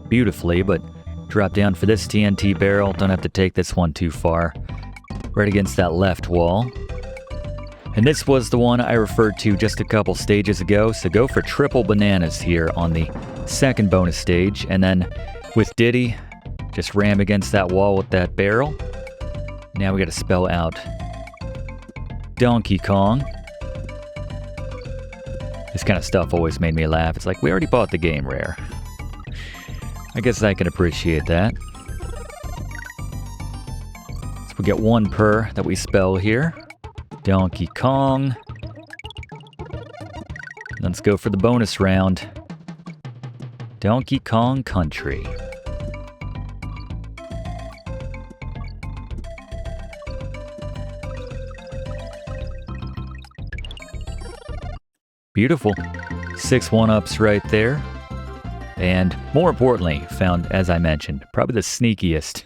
beautifully, but drop down for this TNT barrel. Don't have to take this one too far. Right against that left wall. And this was the one I referred to just a couple stages ago, so go for triple bananas here on the second bonus stage, and then with Diddy, just ram against that wall with that barrel. Now we gotta spell out Donkey Kong. This kind of stuff always made me laugh. It's like, we already bought the game, Rare. I guess I can appreciate that. So we get one per that we spell here. Donkey Kong. Let's go for the bonus round. Donkey Kong Country. Beautiful. 6 1-ups right there. And more importantly, found, as I mentioned, probably the sneakiest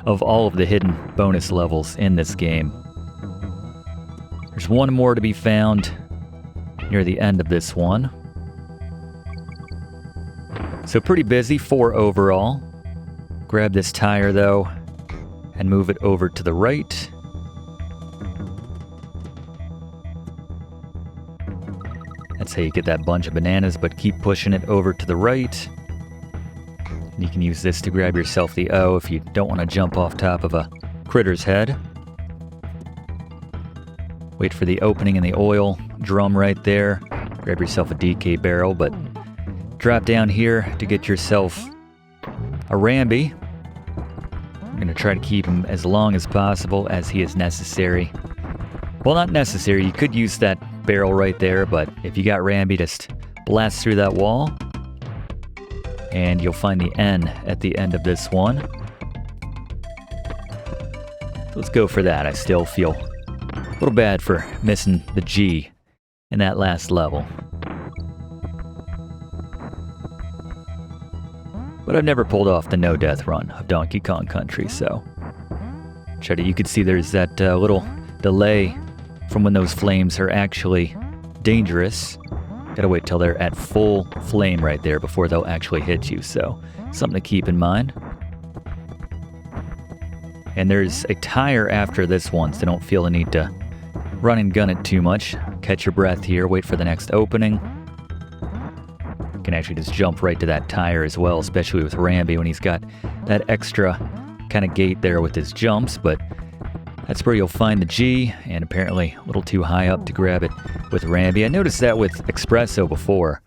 of all of the hidden bonus levels in this game. There's one more to be found near the end of this one. So pretty busy, 4 overall. Grab this tire though, and move it over to the right. That's how you get that bunch of bananas, but keep pushing it over to the right. You can use this to grab yourself the O if you don't want to jump off top of a critter's head. Wait for the opening in the oil drum right there. Grab yourself a DK barrel, but drop down here to get yourself a Rambi. I'm going to try to keep him as long as possible as he is necessary. Well, not necessary. You could use that barrel right there, but if you got Rambi, just blast through that wall and you'll find the N at the end of this one. Let's go for that. I still feel a little bad for missing the G in that last level. But I've never pulled off the no-death run of Donkey Kong Country, so you could see there's that little delay from when those flames are actually dangerous. Gotta wait till they're at full flame right there before they'll actually hit you, so something to keep in mind. And there's a tire after this one, so don't feel the need to run and gun it too much. Catch your breath here, wait for the next opening. You can actually just jump right to that tire as well, especially with Rambi when he's got that extra kind of gate there with his jumps, but that's where you'll find the G, and apparently a little too high up to grab it with Rambi. I noticed that with Expresso before.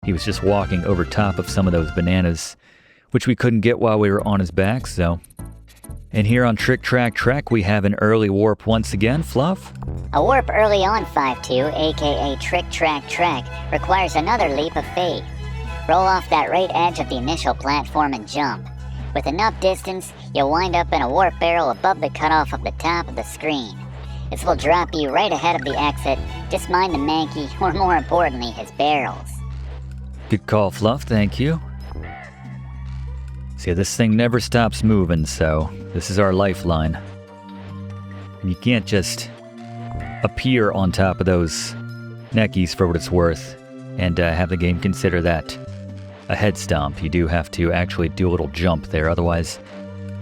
He was just walking over top of some of those bananas, which we couldn't get while we were on his back, so. And here on Trick Track Trek, we have an early warp once again. Fluff? A warp early on 5-2, aka Trick Track Trek, requires another leap of faith. Roll off that right edge of the initial platform and jump. With enough distance, you'll wind up in a warp barrel above the cutoff of the top of the screen. This will drop you right ahead of the exit. Just mind the manky, or more importantly, his barrels. Good call, Fluff, thank you. See, this thing never stops moving, so this is our lifeline. And you can't just appear on top of those Neckies for what it's worth and have the game consider that a head stomp. You do have to actually do a little jump there, otherwise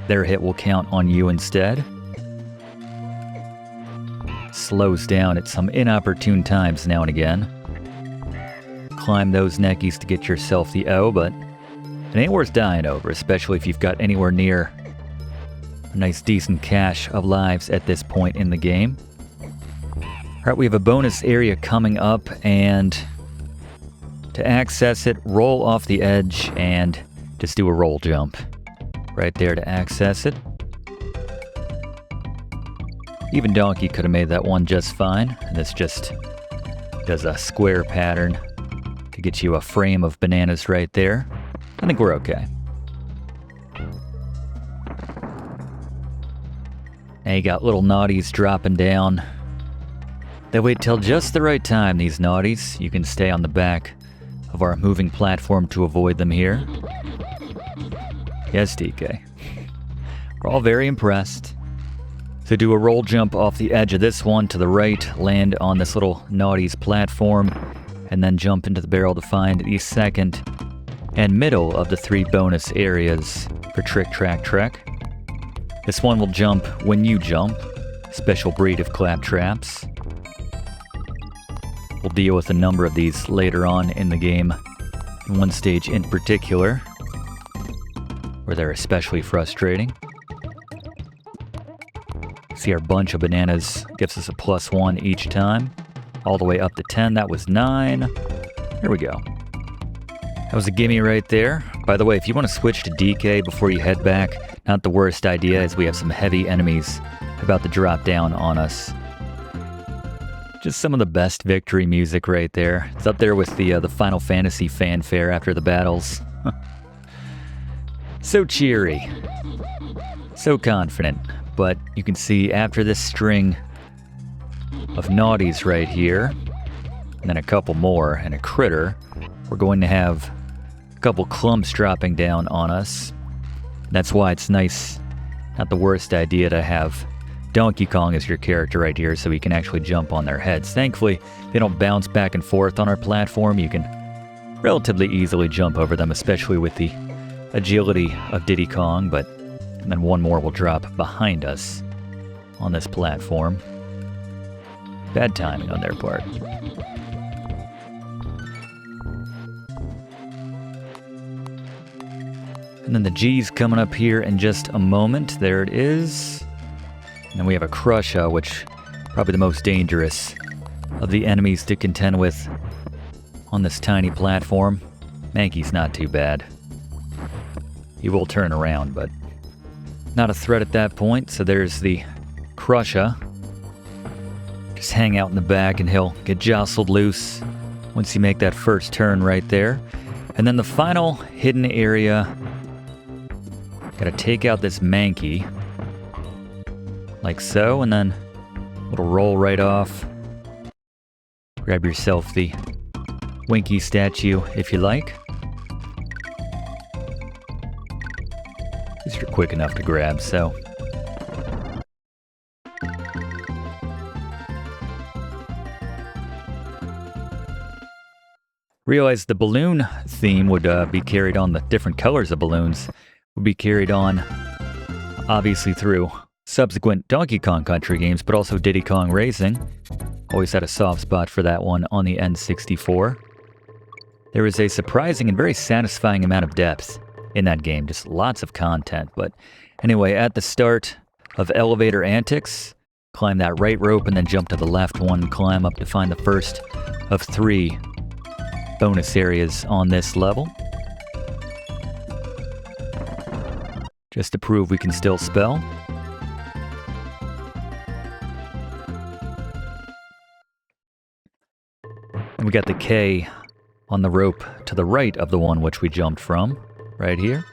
their hit will count on you instead. Slows down at some inopportune times now and again. Climb those Neckies to get yourself the O, but it ain't worth dying over, especially if you've got anywhere near a nice decent cache of lives at this point in the game. Alright, we have a bonus area coming up, and to access it, roll off the edge and just do a roll jump. Right there to access it. Even Donkey could have made that one just fine, and this just does a square pattern to get you a frame of bananas right there. I think we're okay. And you got little Gnawties dropping down. They wait till just the right time, these Gnawties. You can stay on the back of our moving platform to avoid them here. Yes, DK. We're all very impressed. So do a roll jump off the edge of this one to the right, land on this little Gnawty's platform, and then jump into the barrel to find the second and middle of the 3 bonus areas for Trick Track Trek. This one will jump when you jump, special breed of claptraps. We'll deal with a number of these later on in the game, in one stage in particular, where they're especially frustrating. See our bunch of bananas gives us a +1 each time. All the way up to 10. That was 9. Here we go. That was a gimme right there. By the way, if you want to switch to DK before you head back, not the worst idea, as we have some heavy enemies about to drop down on us. Just some of the best victory music right there. It's up there with the Final Fantasy fanfare after the battles. So cheery. So confident. But you can see after this string of Gnawtys right here, and then a couple more and a critter, we're going to have a couple clumps dropping down on us. That's why it's nice, not the worst idea, to have Donkey Kong as your character right here so he can actually jump on their heads. Thankfully, they don't bounce back and forth on our platform. You can relatively easily jump over them, especially with the agility of Diddy Kong, and then one more will drop behind us on this platform. Bad timing on their part. And then the G's coming up here in just a moment. There it is. And then we have a Crusha, which probably the most dangerous of the enemies to contend with on this tiny platform. Mankey's not too bad. He will turn around, but not a threat at that point. So there's the Crusha. Just hang out in the back and he'll get jostled loose once you make that first turn right there. And then the final hidden area, gotta take out this Mankey, like so, and then it'll roll right off. Grab yourself the Winky statue if you like. These are quick enough to grab, so. Realized the balloon theme would be carried on, the different colors of balloons would be carried on, obviously through subsequent Donkey Kong Country games, but also Diddy Kong Racing. Always had a soft spot for that one on the N64. There is a surprising and very satisfying amount of depth in that game, just lots of content. But anyway, at the start of Elevator Antics, climb that right rope and then jump to the left one, climb up to find the first of 3 bonus areas on this level. Just to prove we can still spell. And we got the K on the rope to the right of the one which we jumped from, right here.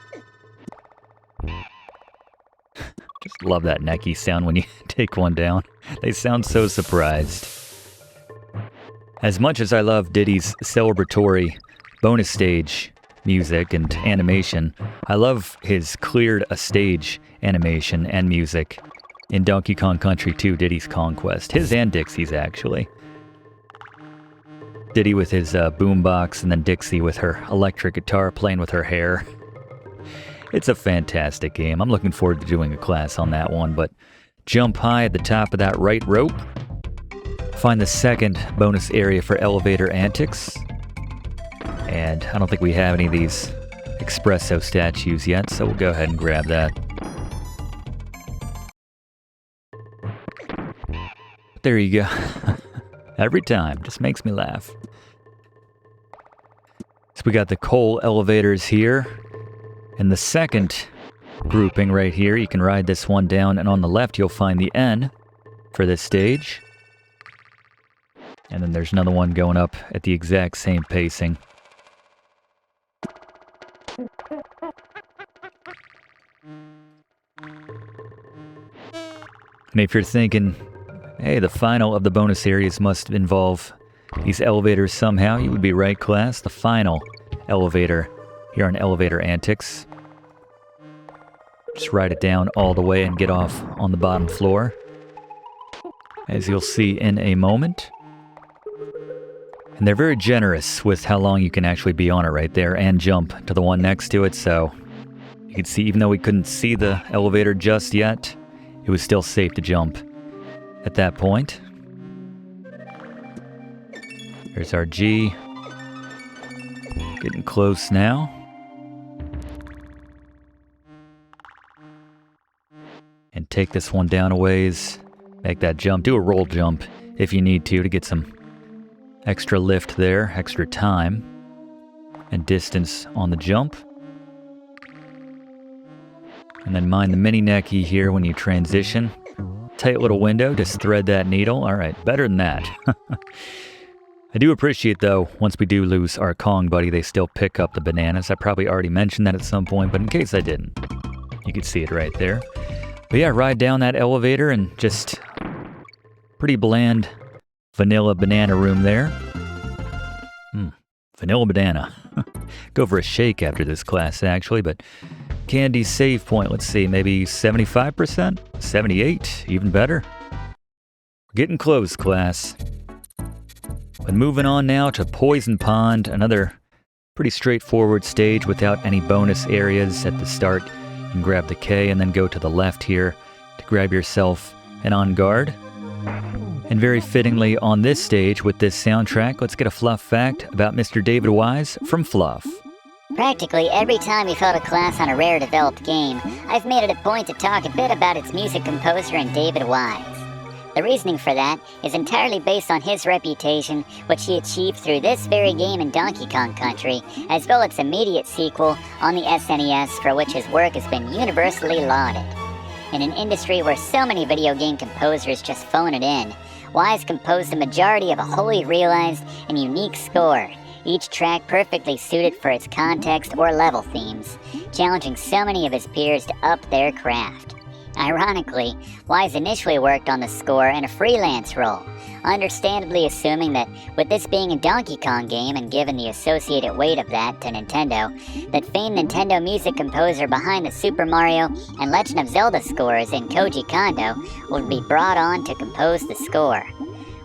Just love that Necky sound when you take one down. They sound so surprised. As much as I love Diddy's celebratory bonus stage music and animation, I love his cleared a stage animation and music in Donkey Kong Country 2 Diddy's Conquest. His and Dixie's, actually. Diddy with his boombox, and then Dixie with her electric guitar playing with her hair. It's a fantastic game. I'm looking forward to doing a class on that one, but jump high at the top of that right rope. Find the second bonus area for Elevator Antics. And I don't think we have any of these Expresso statues yet, so we'll go ahead and grab that. There you go. Every time. Just makes me laugh. So we got the coal elevators here. And the second grouping right here, you can ride this one down, and on the left you'll find the N for this stage. And then there's another one going up at the exact same pacing. And if you're thinking, hey, the final of the bonus areas must involve these elevators somehow, you would be right, class. The final elevator here on Elevator Antics. Just ride it down all the way and get off on the bottom floor, as you'll see in a moment. And they're very generous with how long you can actually be on it right there and jump to the one next to it, so you can see, even though we couldn't see the elevator just yet, it was still safe to jump at that point. There's our G. Getting close now. And take this one down a ways. Make that jump. Do a roll jump if you need to get some extra lift there, extra time and distance on the jump. And then mind the mini Necky here when you transition. Tight little window, just thread that needle. All right, better than that. I do appreciate, though, once we do lose our Kong buddy, they still pick up the bananas. I probably already mentioned that at some point, but in case I didn't, you could see it right there. But yeah, ride down that elevator and just pretty bland vanilla banana room there. Vanilla banana. Go for a shake after this class, actually, but candy save point, let's see, maybe 75%? 78? Even better. Getting close, class. But moving on now to Poison Pond, another pretty straightforward stage without any bonus areas at the start. You can grab the K and then go to the left here to grab yourself an Enguarde. And very fittingly on this stage with this soundtrack, let's get a Fluff fact about Mr. David Wise from Fluff. Practically every time we've held a class on a rare developed game, I've made it a point to talk a bit about its music composer and David Wise. The reasoning for that is entirely based on his reputation, which he achieved through this very game in Donkey Kong Country, as well as its immediate sequel on the SNES, for which his work has been universally lauded. In an industry where so many video game composers just phone it in, Wise composed the majority of a wholly realized and unique score, each track perfectly suited for its context or level themes, challenging so many of his peers to up their craft. Ironically, Wise initially worked on the score in a freelance role, understandably assuming that with this being a Donkey Kong game and given the associated weight of that to Nintendo, that famed Nintendo music composer behind the Super Mario and Legend of Zelda scores in Koji Kondo would be brought on to compose the score.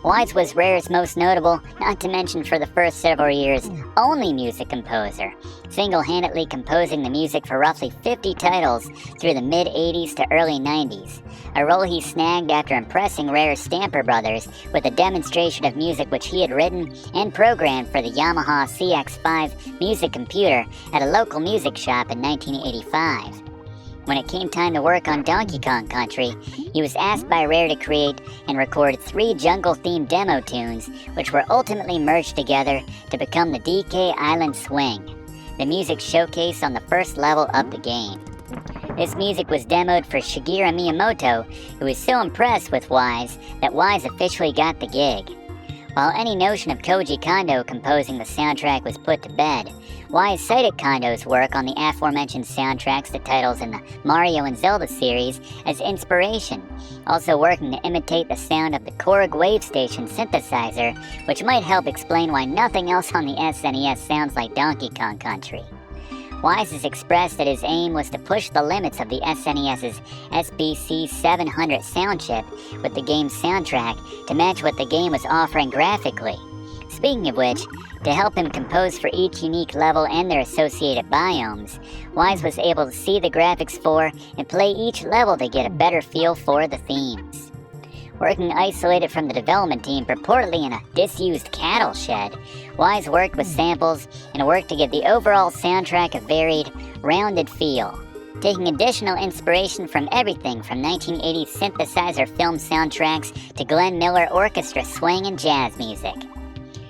Wise was Rare's most notable, not to mention for the first several years, only music composer, single-handedly composing the music for roughly 50 titles through the mid-80s to early 90s, a role he snagged after impressing Rare's Stamper Brothers with a demonstration of music which he had written and programmed for the Yamaha CX-5 music computer at a local music shop in 1985. When it came time to work on Donkey Kong Country, he was asked by Rare to create and record 3 jungle-themed demo tunes, which were ultimately merged together to become the DK Island Swing, the music showcase on the first level of the game. This music was demoed for Shigeru Miyamoto, who was so impressed with Wise that Wise officially got the gig. While any notion of Koji Kondo composing the soundtrack was put to bed, Wise cited Kondo's work on the aforementioned soundtracks to titles in the Mario and Zelda series as inspiration, also working to imitate the sound of the Korg Wave Station synthesizer, which might help explain why nothing else on the SNES sounds like Donkey Kong Country. Wise has expressed that his aim was to push the limits of the SNES's SBC 700 sound chip with the game's soundtrack to match what the game was offering graphically. Speaking of which, to help him compose for each unique level and their associated biomes, Wise was able to see the graphics for and play each level to get a better feel for the themes. Working isolated from the development team purportedly in a disused cattle shed, Wise worked with samples and worked to give the overall soundtrack a varied, rounded feel, taking additional inspiration from everything from 1980s synthesizer film soundtracks to Glenn Miller orchestra swing and jazz music.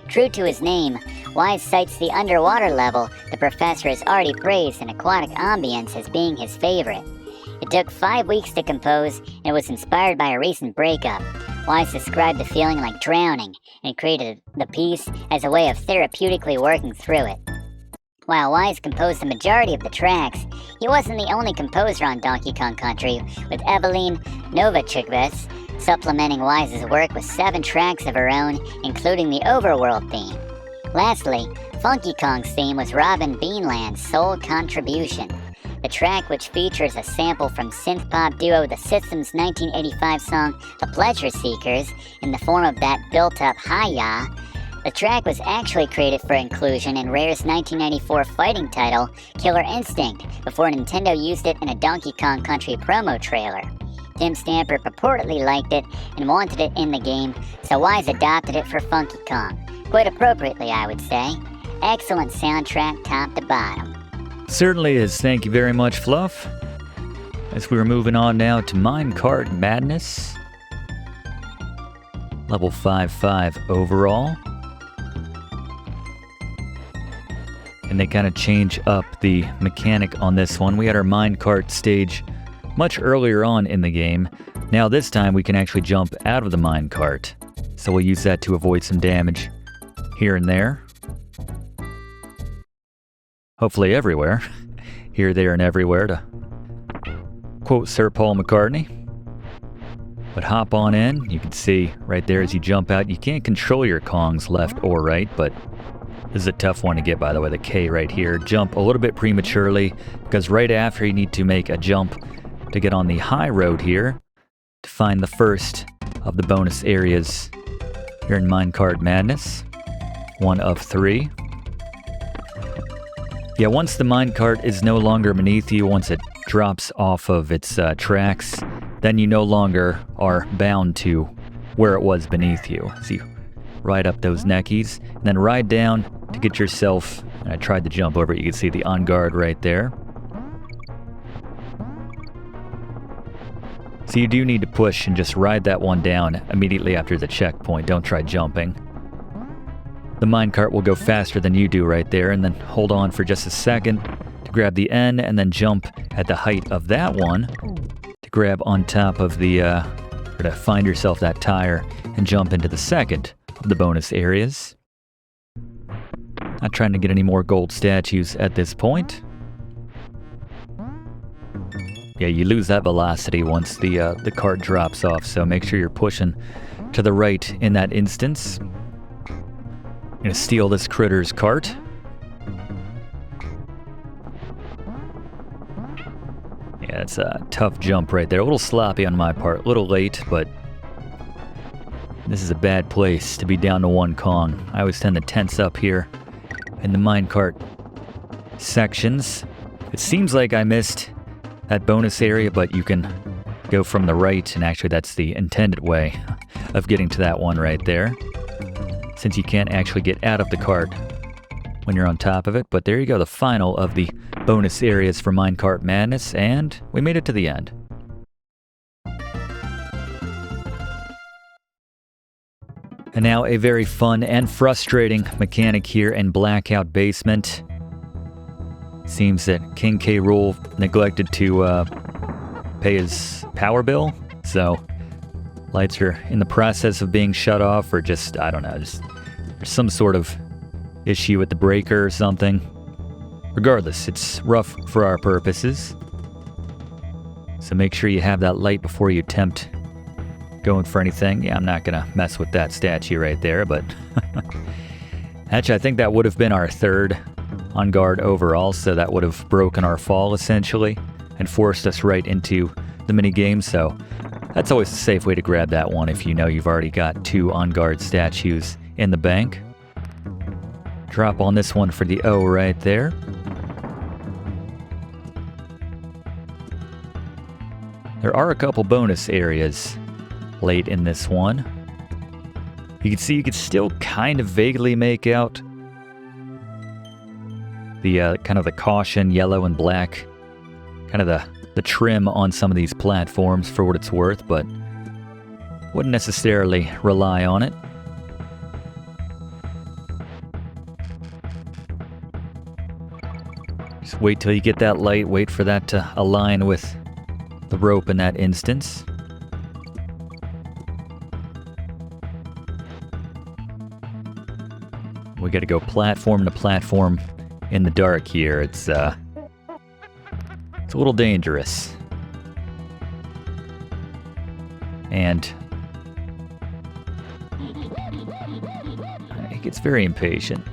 True to his name, Wise cites the underwater level the professor has already praised in Aquatic Ambience as being his favorite. It took 5 weeks to compose, and it was inspired by a recent breakup. Wise described the feeling like drowning, and created the piece as a way of therapeutically working through it. While Wise composed the majority of the tracks, he wasn't the only composer on Donkey Kong Country, with Eveline Novachikvis supplementing Wise's work with 7 tracks of her own, including the overworld theme. Lastly, Funky Kong's theme was Robin Beanland's sole contribution. The track, which features a sample from synth-pop duo The System's 1985 song The Pleasure Seekers in the form of that built-up hi-ya, the track was actually created for inclusion in Rare's 1994 fighting title Killer Instinct before Nintendo used it in a Donkey Kong Country promo trailer. Tim Stamper purportedly liked it and wanted it in the game, so Wise adopted it for Funky Kong. Quite appropriately, I would say. Excellent soundtrack top to bottom. Certainly is. Thank you very much, Fluff. as we were moving on now to Minecart Madness. Level 5-5 overall. And they kind of change up the mechanic on this one. We had our minecart stage much earlier on in the game. Now this time we can actually jump out of the minecart. So we'll use that to avoid some damage here and there. Hopefully everywhere. Here, there, and everywhere, to quote Sir Paul McCartney. But hop on in. You can see right there as you jump out, you can't control your Kongs left or right, but this is a tough one to get, by the way, the K right here. Jump a little bit prematurely, because right after you need to make a jump to get on the high road here to find the first of the bonus areas here in Minecart Madness. 1 of 3. Yeah, once the minecart is no longer beneath you, once it drops off of its tracks, then you no longer are bound to where it was beneath you. So you ride up those Neckies, and then ride down to get yourself, and I tried to jump over it, you can see the Enguarde right there. So you do need to push and just ride that one down immediately after the checkpoint. Don't try jumping. The minecart will go faster than you do right there, and then hold on for just a second to grab the N, and then jump at the height of that one to grab on top of the, or to find yourself that tire and jump into the second of the bonus areas. Not trying to get any more gold statues at this point. Yeah, you lose that velocity once the cart drops off, so make sure you're pushing to the right in that instance. I'm gonna steal this critter's cart. Yeah, it's a tough jump right there. A little sloppy on my part, a little late, but this is a bad place to be down to 1 Kong. I always tend to tense up here in the minecart sections. It seems like I missed that bonus area, but you can go from the right, and actually that's the intended way of getting to that one right there, since you can't actually get out of the cart when you're on top of it. But there you go, the final of the bonus areas for Minecart Madness, and we made it to the end. And now a very fun and frustrating mechanic here in Blackout Basement. Seems that King K. Rool neglected to pay his power bill, so lights are in the process of being shut off, or just, I don't know, just there's some sort of issue with the breaker or something. Regardless, it's rough for our purposes. So make sure you have that light before you attempt going for anything. Yeah, I'm not gonna mess with that statue right there, but actually I think that would have been our 3rd on guard overall, so that would have broken our fall essentially and forced us right into the mini game. So that's always a safe way to grab that one if you know you've already got 2 on guard statues in the bank. Drop on this one for the O right there. There are a couple bonus areas late in this one. You can see you can still kind of vaguely make out the kind of the caution yellow and black, kind of the trim on some of these platforms for what it's worth, but wouldn't necessarily rely on it. Just wait till you get that light, wait for that to align with the rope in that instance. We gotta go platform to platform in the dark here. It's a little dangerous. And he gets very impatient.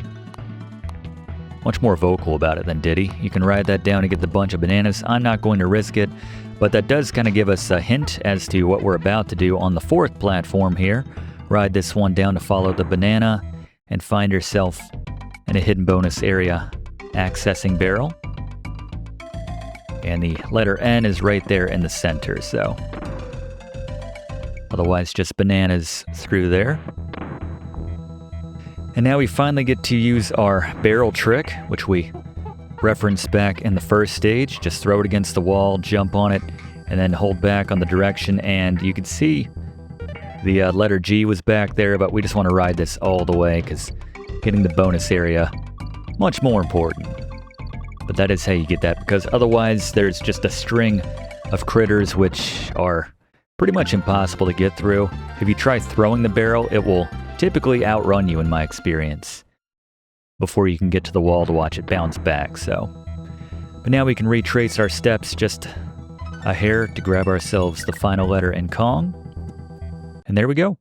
Much more vocal about it than Diddy. You can ride that down and get the bunch of bananas. I'm not going to risk it, but that does kind of give us a hint as to what we're about to do on the 4th platform here. Ride this one down to follow the banana and find yourself in a hidden bonus area accessing barrel. And the letter N is right there in the center, so otherwise just bananas through there. And now we finally get to use our barrel trick, which we referenced back in the first stage. Just throw it against the wall, jump on it, and then hold back on the direction. And you can see the letter G was back there, but we just want to ride this all the way because getting the bonus area, much more important. But that is how you get that, because otherwise there's just a string of critters which are pretty much impossible to get through. If you try throwing the barrel, it will typically outrun you in my experience before you can get to the wall to watch it bounce back. But now we can retrace our steps just a hair to grab ourselves the final letter in Kong. And there we go.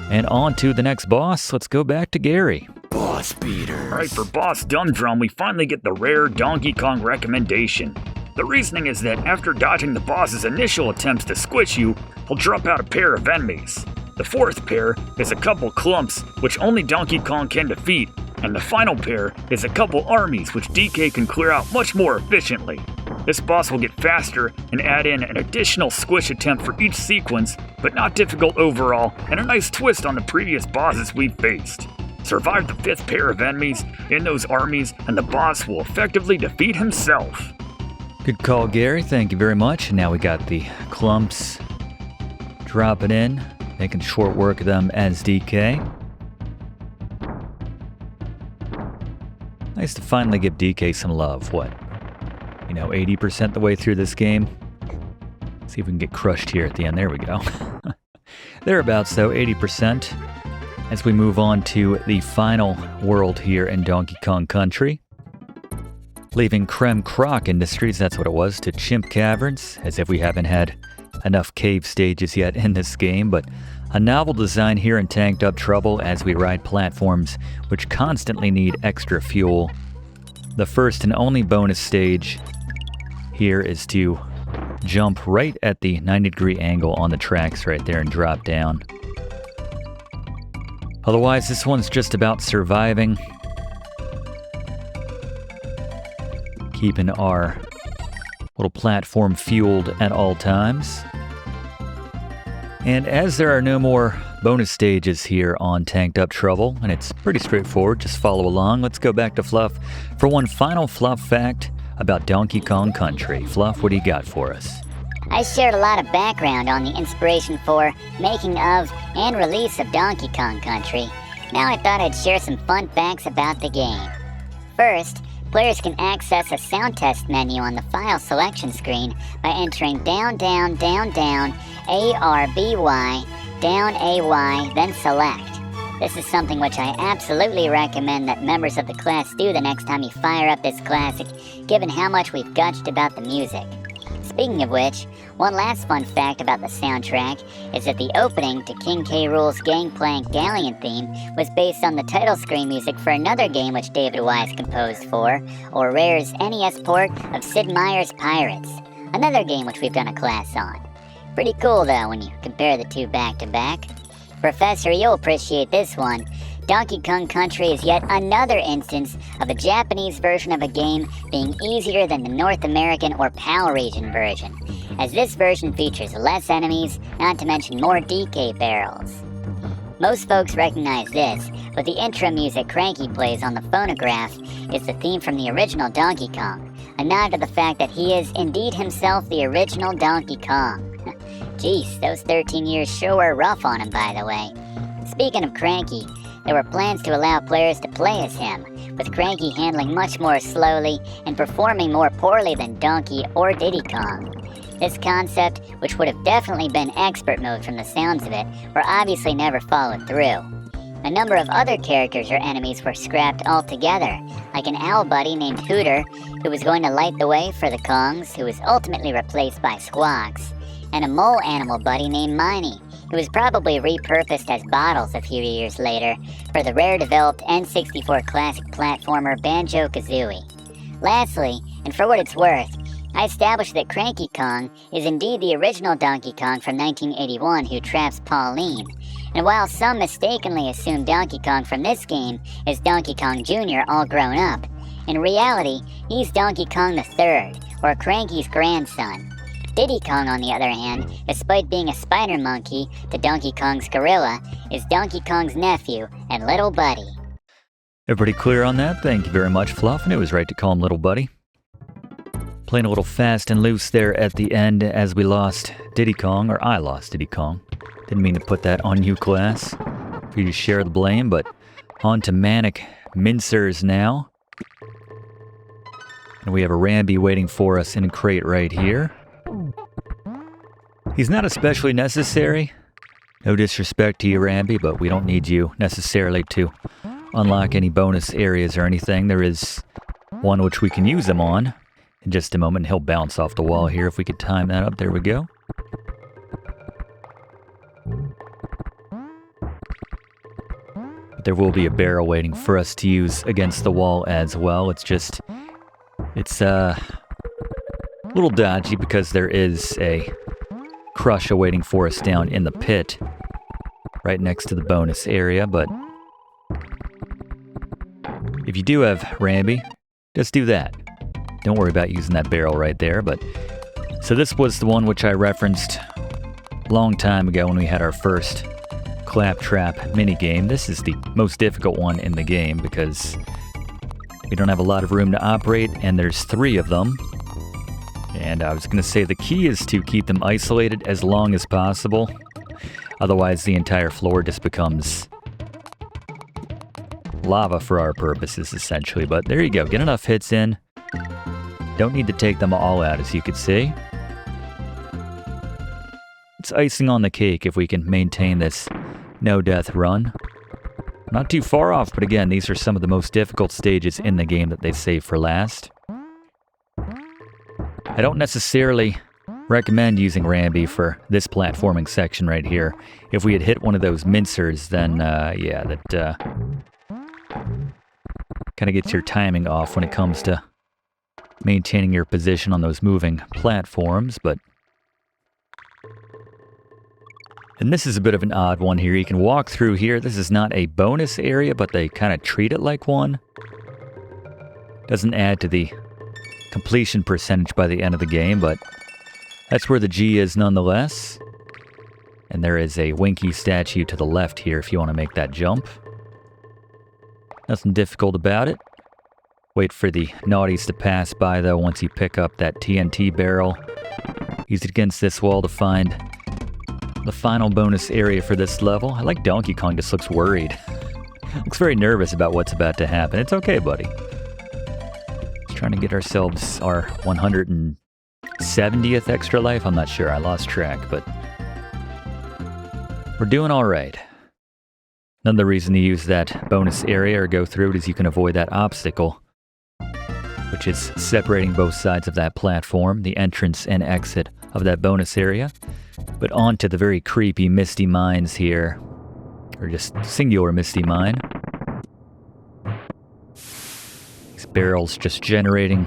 And on to the next boss. Let's go back to Gary. Boss beaters. Alright, for Boss Dundrum, we finally get the rare Donkey Kong recommendation. The reasoning is that after dodging the boss's initial attempts to squish you, he'll drop out a pair of enemies. The fourth pair is a couple clumps, which only Donkey Kong can defeat, and the final pair is a couple armies, which DK can clear out much more efficiently. This boss will get faster and add in an additional squish attempt for each sequence, but not difficult overall, and a nice twist on the previous bosses we've faced. Survive the fifth pair of enemies in those armies, and the boss will effectively defeat himself. Good call, Gary. Thank you very much. And now we got the clumps dropping in, making short work of them as DK. Nice to finally give DK some love. What? 80% the way through this game. See if we can get crushed here at the end. There we go. Thereabouts, though, 80%. As we move on to the final world here in Donkey Kong Country. Leaving Creme Croc Industries, that's what it was, to Chimp Caverns, as if we haven't had enough cave stages yet in this game, but a novel design here in Tanked Up Trouble as we ride platforms which constantly need extra fuel. The first and only bonus stage here is to jump right at the 90-degree angle on the tracks right there and drop down. Otherwise, this one's just about surviving, keeping our little platform fueled at all times. And as there are no more bonus stages here on Tanked Up Trouble, and it's pretty straightforward, just follow along, let's go back to Fluff for one final Fluff fact about Donkey Kong Country. Fluff, what do you got for us? I shared a lot of background on the inspiration for, making of, and release of Donkey Kong Country. Now I thought I'd share some fun facts about the game. First, players can access a sound test menu on the file selection screen by entering down, down, down, down, A-R-B-Y, down A-Y, then select. This is something which I absolutely recommend that members of the class do the next time you fire up this classic, given how much we've gushed about the music. Speaking of which, one last fun fact about the soundtrack is that the opening to King K. Rool's Gangplank Galleon theme was based on the title screen music for another game which David Wise composed for, or Rare's NES port of Sid Meier's Pirates, another game which we've done a class on. Pretty cool though when you compare the two back to back. Professor, you'll appreciate this one. Donkey Kong Country is yet another instance of a Japanese version of a game being easier than the North American or PAL region version, as this version features less enemies, not to mention more DK barrels. Most folks recognize this, but the intro music Cranky plays on the phonograph is the theme from the original Donkey Kong, a nod to the fact that he is indeed himself the original Donkey Kong. Jeez, those 13 years sure were rough on him, by the way. Speaking of Cranky, there were plans to allow players to play as him, with Cranky handling much more slowly and performing more poorly than Donkey or Diddy Kong. This concept, which would have definitely been expert mode from the sounds of it, were obviously never followed through. A number of other characters or enemies were scrapped altogether, like an owl buddy named Hooter, who was going to light the way for the Kongs, who was ultimately replaced by Squawks, and a mole animal buddy named Miney, who was probably repurposed as bottles a few years later for the rare-developed N64 classic platformer Banjo-Kazooie. Lastly, and for what it's worth, I established that Cranky Kong is indeed the original Donkey Kong from 1981 who traps Pauline, and while some mistakenly assume Donkey Kong from this game is Donkey Kong Jr. all grown up, in reality, he's Donkey Kong III, or Cranky's grandson. Diddy Kong, on the other hand, despite being a spider monkey to Donkey Kong's gorilla, is Donkey Kong's nephew and little buddy. Everybody clear on that? Thank you very much, Fluff. And it was right to call him little buddy. Playing a little fast and loose there at the end as we lost Diddy Kong, or I lost Diddy Kong. Didn't mean to put that on you, class, for you to share the blame, but on to Manic Mincers now. And we have a Rambi waiting for us in a crate right here. He's not especially necessary. No disrespect to you, Rambi, but we don't need you necessarily to unlock any bonus areas or anything. There is one which we can use him on in just a moment. He'll bounce off the wall here if we could time that up. There we go. But there will be a barrel waiting for us to use against the wall as well. It's a little dodgy because there is a crush awaiting for us down in the pit right next to the bonus area, but if you do have Rambi, just do that. Don't worry about using that barrel right there. But so this was the one which I referenced a long time ago when we had our first claptrap minigame. This is the most difficult one in the game because we don't have a lot of room to operate, and there's 3 of them. And I was going to say the key is to keep them isolated as long as possible. Otherwise, the entire floor just becomes lava for our purposes, essentially. But there you go. Get enough hits in. Don't need to take them all out, as you could see. It's icing on the cake if we can maintain this no-death run. Not too far off, but again, these are some of the most difficult stages in the game that they save for last. I don't necessarily recommend using Rambi for this platforming section right here. If we had hit one of those mincers, then, yeah, that kind of gets your timing off when it comes to maintaining your position on those moving platforms, but... And this is a bit of an odd one here. You can walk through here. This is not a bonus area, but they kind of treat it like one. Doesn't add to the completion percentage by the end of the game, but that's where the G is nonetheless. And there is a Winky statue to the left here if you want to make that jump. Nothing difficult about it. Wait for the Gnawties to pass by, though, once you pick up that TNT barrel. Use it against this wall to find the final bonus area for this level. I like Donkey Kong just looks worried. Looks very nervous about what's about to happen. It's okay, buddy. Just trying to get ourselves our 170th extra life. I'm not sure. I lost track, but we're doing all right. Another reason to use that bonus area or go through it is you can avoid that obstacle, which is separating both sides of that platform, the entrance and exit of that bonus area. But on to the very creepy Misty Mines here, or just singular Misty Mine. These barrels just generating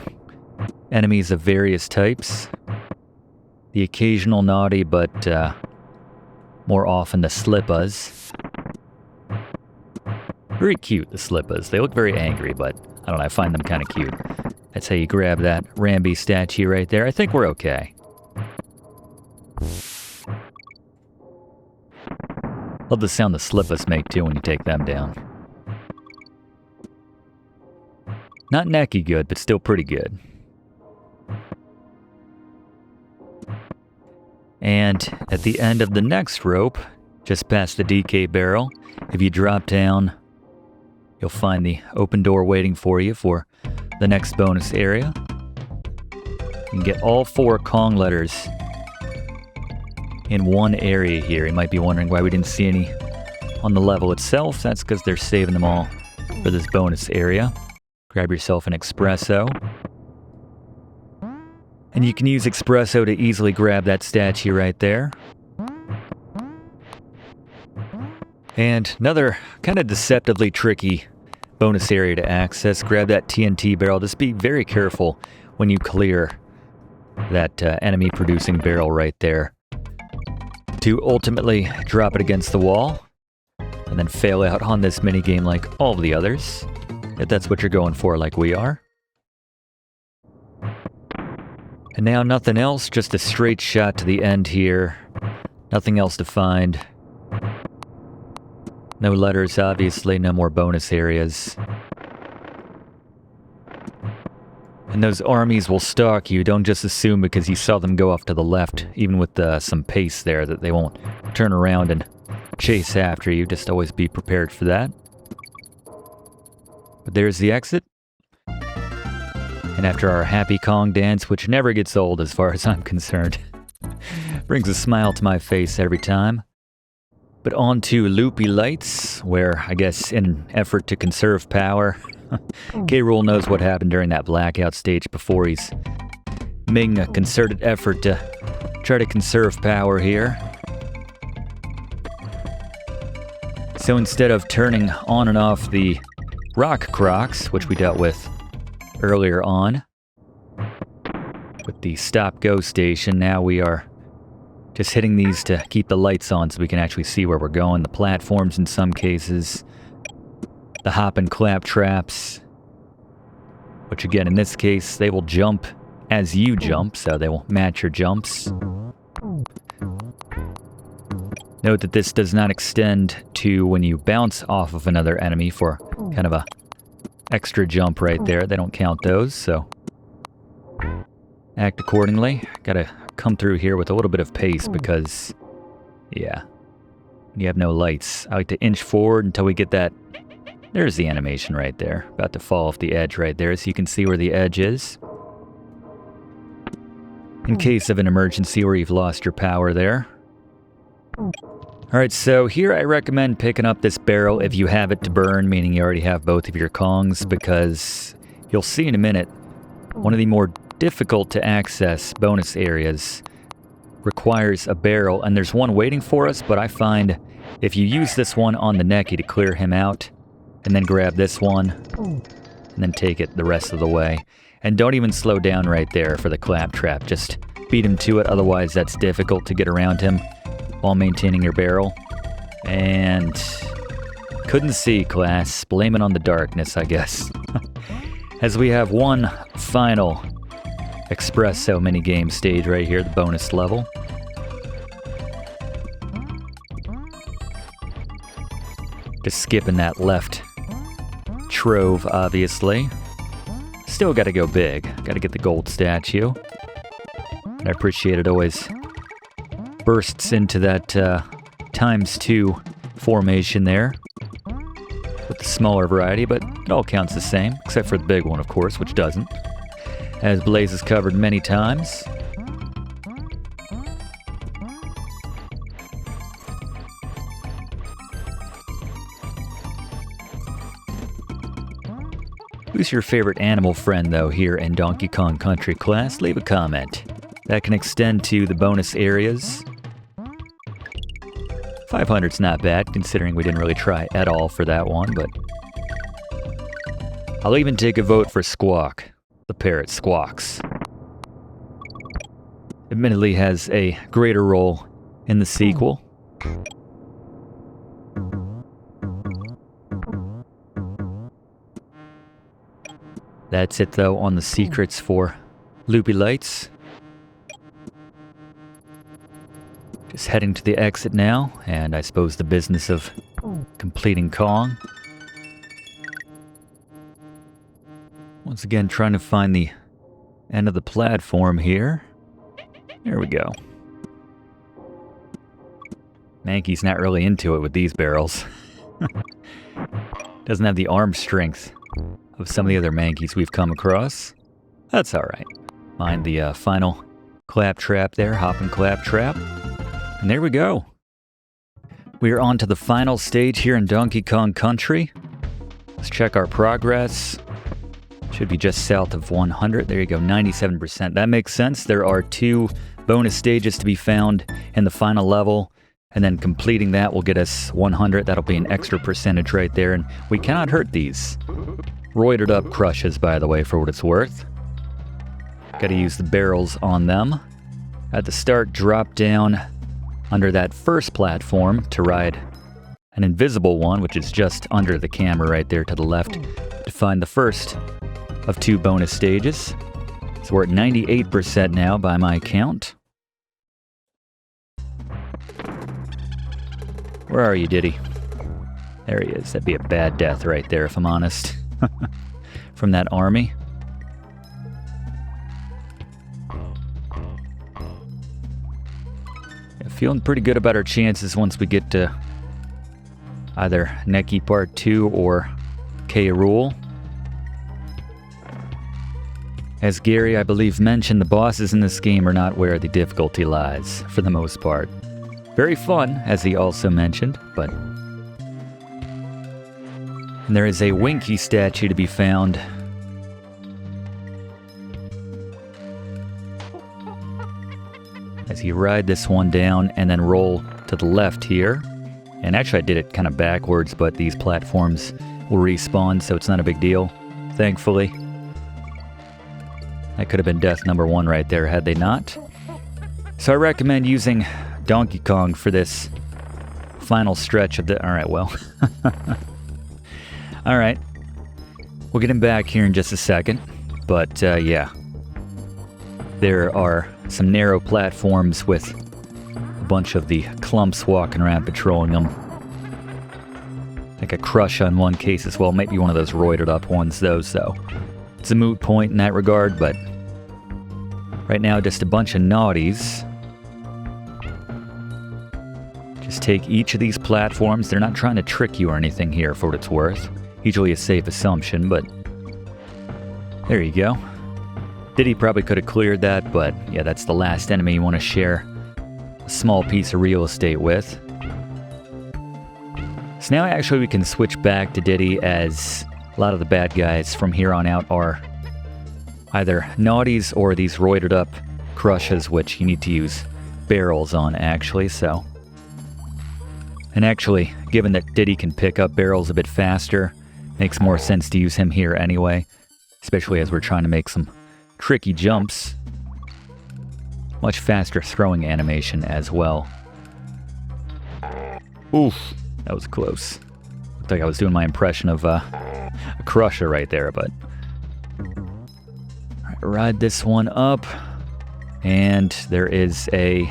enemies of various types. The occasional Gnawty, but more often the Slippas. Very cute, the Slippas. They look very angry, but I don't know, I find them kind of cute. That's how you grab that Rambi statue right there. I think we're okay. Love the sound the Slippas make too when you take them down. Not Necky good, but still pretty good. And at the end of the next rope, just past the DK barrel, if you drop down, you'll find the open door waiting for you for the next bonus area. You can get all 4 Kong letters in one area here. You might be wondering why we didn't see any on the level itself. That's because they're saving them all for this bonus area. Grab yourself an Expresso. And you can use Expresso to easily grab that statue right there. And another kind of deceptively tricky bonus area to access. Grab that TNT barrel. Just be very careful when you clear that enemy producing barrel right there, to ultimately drop it against the wall and then fail out on this minigame like all of the others, if that's what you're going for like we are. And now nothing else, just a straight shot to the end here. Nothing else to find. No letters, obviously, no more bonus areas. And those armies will stalk you. Don't just assume because you saw them go off to the left, even with some pace there, that they won't turn around and chase after you. Just always be prepared for that. But there's the exit. And after our happy Kong dance, which never gets old as far as I'm concerned, brings a smile to my face every time. But on to Loopy Lights, where I guess in an effort to conserve power, K-Rool knows what happened during that blackout stage before. He's making a concerted effort to try to conserve power here. So instead of turning on and off the rock crocs, which we dealt with earlier on with the stop-go station, now we are just hitting these to keep the lights on so we can actually see where we're going. The platforms in some cases, the hop and clap traps, which again in this case they will jump as you jump, so they will match your jumps. Note that this does not extend to when you bounce off of another enemy for kind of a extra jump right there. They don't count those, so act accordingly. Gotta come through here with a little bit of pace because, yeah, you have no lights. I like to inch forward until we get that. There's the animation right there. About to fall off the edge right there, so you can see where the edge is. In case of an emergency where you've lost your power there. Alright, so here I recommend picking up this barrel if you have it to burn, meaning you already have both of your Kongs, because you'll see in a minute, one of the more difficult to access bonus areas requires a barrel, and there's one waiting for us, but I find if you use this one on the Necky to clear him out, and then grab this one, and then take it the rest of the way. And don't even slow down right there for the clap trap, just beat him to it, otherwise that's difficult to get around him while maintaining your barrel. And couldn't see, class. Blame it on the darkness, I guess. As we have one final Expresso minigame stage right here, the bonus level. Just skipping that left trove, obviously. Still gotta go big. Gotta get the gold statue. And I appreciate it always bursts into that ×2 formation there with the smaller variety, but it all counts the same, except for the big one, of course, which doesn't, as Blaze has covered many times. Who's your favorite animal friend, though, here in Donkey Kong Country, class? Leave a comment. That can extend to the bonus areas. 500's not bad, considering we didn't really try at all for that one, but I'll even take a vote for Squawk. The parrot squawks. Admittedly has a greater role in the sequel. That's it, though, on the secrets for Loopy Lights. Just heading to the exit now, and I suppose the business of completing Kong. Once again, trying to find the end of the platform here. There we go. Mankey's not really into it with these barrels. Doesn't have the arm strength of some of the other Mankeys we've come across. That's alright. Mind the final clap trap there, hop and clap trap. And there we go. We are on to the final stage here in Donkey Kong Country. Let's check our progress. Should be just south of 100. There you go, 97%. That makes sense. There are 2 bonus stages to be found in the final level, and then completing that will get us 100. That'll be an extra percentage right there, and we cannot hurt these. Roided up crushes, by the way, for what it's worth. Gotta use the barrels on them. At the start, drop down under that first platform to ride an invisible one, which is just under the camera right there to the left, to find the first of 2 bonus stages. So we're at 98% now by my count. Where are you, Diddy? There he is. That'd be a bad death right there, if I'm honest. From that army. Feeling pretty good about our chances once we get to either Necky Part 2 or K. Rool. As Gary, I believe, mentioned, the bosses in this game are not where the difficulty lies, for the most part. Very fun, as he also mentioned, but... And there is a Winky statue to be found. As you ride this one down and then roll to the left here. And actually I did it kind of backwards, but these platforms will respawn, so it's not a big deal, thankfully. That could have been death number 1 right there had they not. So I recommend using Donkey Kong for this final stretch of the... Alright, well. Alright. We'll get him back here in just a second. But, yeah. There are some narrow platforms with a bunch of the clumps walking around patrolling them. Like a crush on one case as well. Maybe one of those roided up ones, though, so... It's a moot point in that regard, but... Right now, just a bunch of Gnawties. Just take each of these platforms. They're not trying to trick you or anything here, for what it's worth. Usually a safe assumption, but... There you go. Diddy probably could have cleared that, but yeah, that's the last enemy you want to share a small piece of real estate with. So now actually we can switch back to Diddy, as a lot of the bad guys from here on out are either Gnawties or these roided up crushes, which you need to use barrels on actually, so. And actually, given that Diddy can pick up barrels a bit faster, makes more sense to use him here anyway, especially as we're trying to make some tricky jumps. Much faster throwing animation as well. Oof, that was close. Looked like I was doing my impression of a crusher right there, but... Alright, ride this one up. And there is a...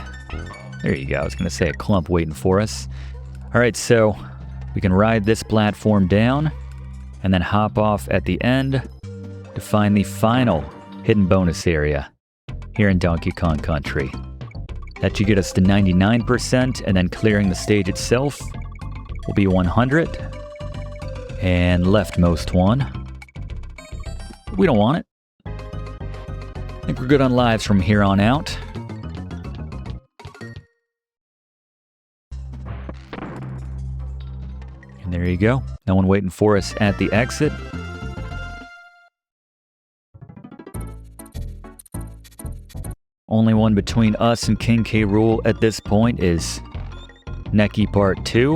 There you go, I was going to say a clump waiting for us. Alright, so we can ride this platform down and then hop off at the end to find the final hidden bonus area here in Donkey Kong Country. That should get us to 99%, and then clearing the stage itself will be 100. And leftmost one. We don't want it. I think we're good on lives from here on out. And there you go. No one waiting for us at the exit. Only one between us and King K. Rool at this point is Necky Part 2.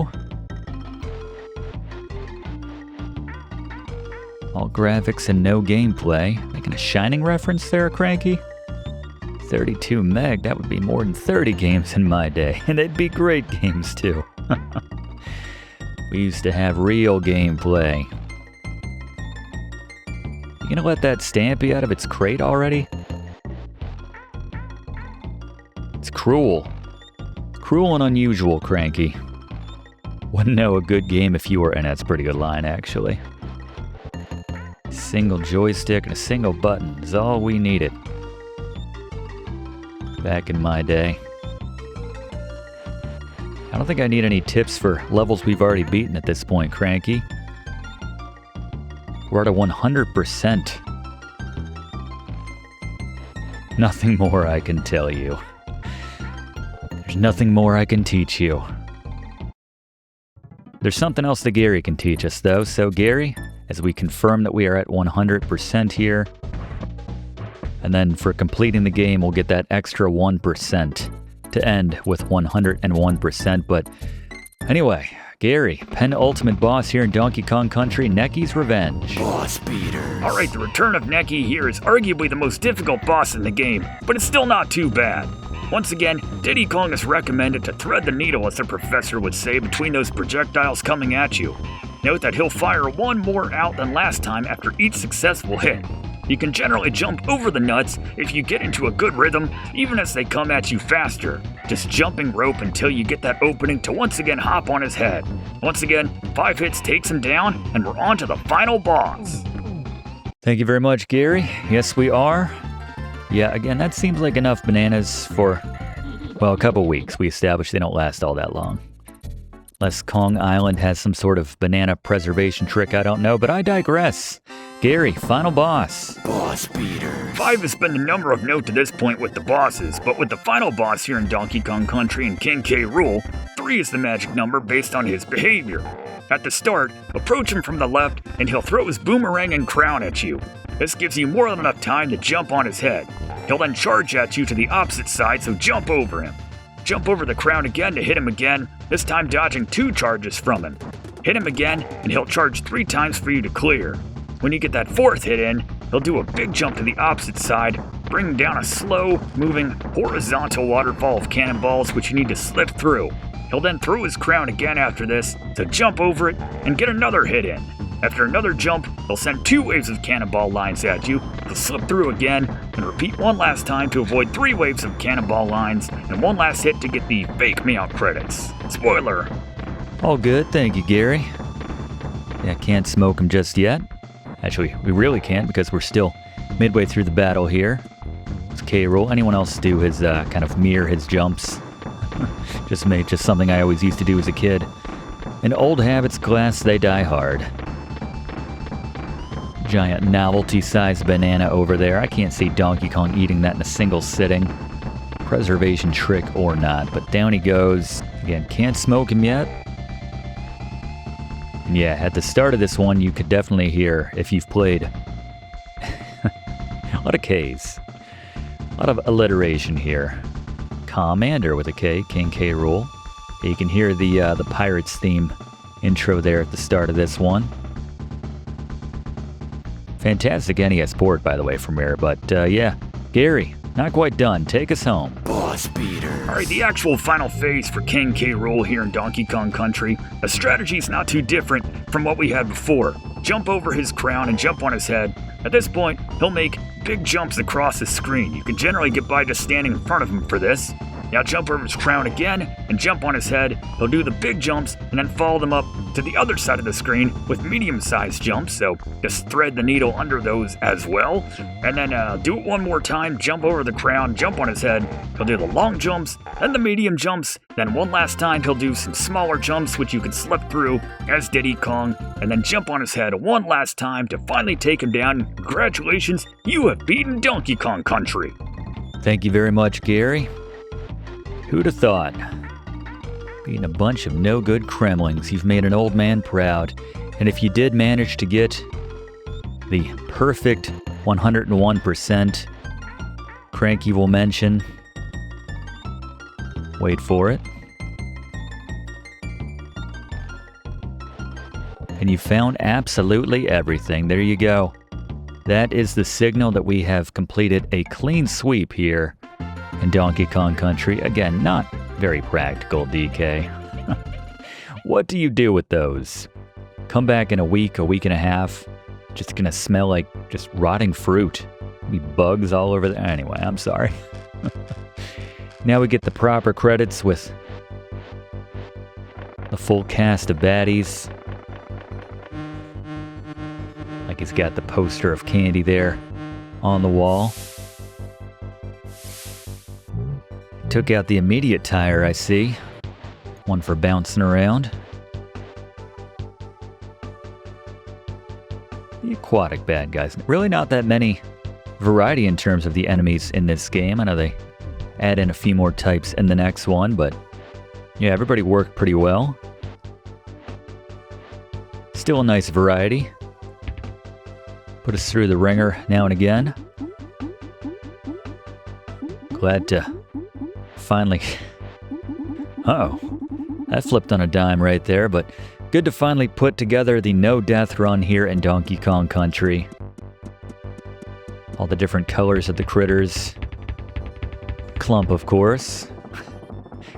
All graphics and no gameplay. Making a Shining reference there, Cranky? 32 meg, that would be more than 30 games in my day. And they'd be great games too. We used to have real gameplay. You gonna let that Stampy out of its crate already? It's cruel. Cruel and unusual, Cranky. Wouldn't know a good game if you were... And that's a pretty good line, actually. Single joystick and a single button is all we needed. Back in my day. I don't think I need any tips for levels we've already beaten at this point, Cranky. We're at a 100%. Nothing more I can tell you. There's nothing more I can teach you. There's something else that Gary can teach us, though. So, Gary, as we confirm that we are at 100% here, and then for completing the game, we'll get that extra 1% to end with 101%. But anyway, Gary, penultimate boss here in Donkey Kong Country, Necky's Revenge. Boss beaters. Alright, the return of Necky here is arguably the most difficult boss in the game, but it's still not too bad. Once again, Diddy Kong is recommended to thread the needle, as the professor would say, between those projectiles coming at you. Note that he'll fire one more out than last time after each successful hit. You can generally jump over the nuts if you get into a good rhythm, even as they come at you faster. Just jumping rope until you get that opening to once again hop on his head. Once again, 5 hits takes him down, and we're on to the final boss. Thank you very much, Gary. Yes, we are. Yeah, again, that seems like enough bananas for Well, a couple weeks. We established they don't last all that long. Unless Kong Island has some sort of banana preservation trick, I don't know, but I digress. Gary, final boss. Boss beater. 5 has been the number of note to this point with the bosses, but with the final boss here in Donkey Kong Country and King K. Rool, 3 is the magic number based on his behavior. At the start, approach him from the left and he'll throw his boomerang and crown at you. This gives you more than enough time to jump on his head. He'll then charge at you to the opposite side, so jump over him. Jump over the crown again to hit him again, this time dodging 2 charges from him. Hit him again, and he'll charge 3 times for you to clear. When you get that 4th hit in, he'll do a big jump to the opposite side, bringing down a slow-moving horizontal waterfall of cannonballs which you need to slip through. He'll then throw his crown again after this, to jump over it and get another hit in. After another jump, he'll send 2 waves of cannonball lines at you, to slip through again, and repeat one last time to avoid 3 waves of cannonball lines, and one last hit to get the Fake Me Out credits. Spoiler! All good, thank you, Gary. Yeah, can't smoke him just yet. Actually, we really can't because we're still midway through the battle here. It's K. Rool. Anyone else do his, kind of mirror his jumps? just something I always used to do as a kid. And old habits, class, they die hard. Giant novelty-sized banana over there. I can't see Donkey Kong eating that in a single sitting. Preservation trick or not, but down he goes. Again, can't smoke him yet. And yeah, at the start of this one, you could definitely hear, if you've played, a lot of K's. A lot of alliteration here. Commander with a K, King K. Rool. You can hear the Pirates theme intro there at the start of this one. Fantastic NES port, by the way, from Rare, but yeah. Gary, not quite done. Take us home. Boss beater. Alright, the actual final phase for King K. Rool here in Donkey Kong Country, the strategy's not too different from what we had before. Jump over his crown and jump on his head. At this point, he'll make big jumps across the screen. You can generally get by just standing in front of him for this. Now jump over his crown again and jump on his head. He'll do the big jumps and then follow them up to the other side of the screen with medium-sized jumps, so just thread the needle under those as well. And then do it one more time, jump over the crown, jump on his head. He'll do the long jumps, then the medium jumps, then one last time he'll do some smaller jumps which you can slip through as Diddy Kong, and then jump on his head one last time to finally take him down. Congratulations, you have beaten Donkey Kong Country. Thank you very much, Gary. Who'd have thought? Being a bunch of no-good Kremlings, you've made an old man proud. And if you did manage to get the perfect 101%, Cranky will mention, wait for it, and you found absolutely everything. There you go. That is the signal that we have completed a clean sweep here in Donkey Kong Country. Again, not very practical, DK. What do you do with those? Come back in a week and a half, just gonna smell like just rotting fruit. Be bugs all over there. Anyway, I'm sorry. Now we get the proper credits with the full cast of baddies. Like he's got the poster of Candy there on the wall. Took out the immediate tire, I see. One for bouncing around. The aquatic bad guys. Really not that many variety in terms of the enemies in this game. I know they add in a few more types in the next one, but yeah, everybody worked pretty well. Still a nice variety. Put us through the ringer now and again. Glad to finally... Uh-oh. That flipped on a dime right there, but good to finally put together the no-death run here in Donkey Kong Country. All the different colors of the critters. Clump, of course.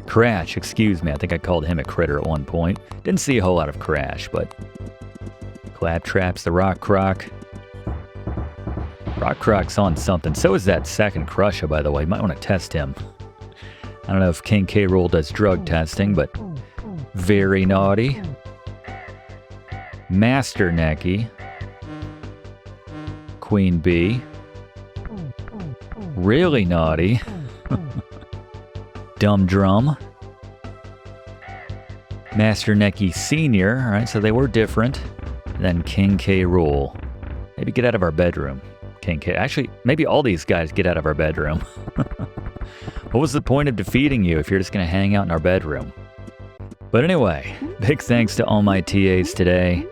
Crash, excuse me. I think I called him a critter at one point. Didn't see a whole lot of Crash, but... Claptrap's the Rock Croc. Rock Croc's on something. So is that second Crusher, by the way. You might want to test him. I don't know if King K. Rool does drug testing, but very naughty. Master Necky. Queen Bee. Really naughty. Dumb Drum. Master Necky Sr., alright, so they were different. And then King K. Rool. Maybe get out of our bedroom. King K. Actually, maybe all these guys get out of our bedroom. What was the point of defeating you if you're just going to hang out in our bedroom? But anyway, big thanks to all my TAs today,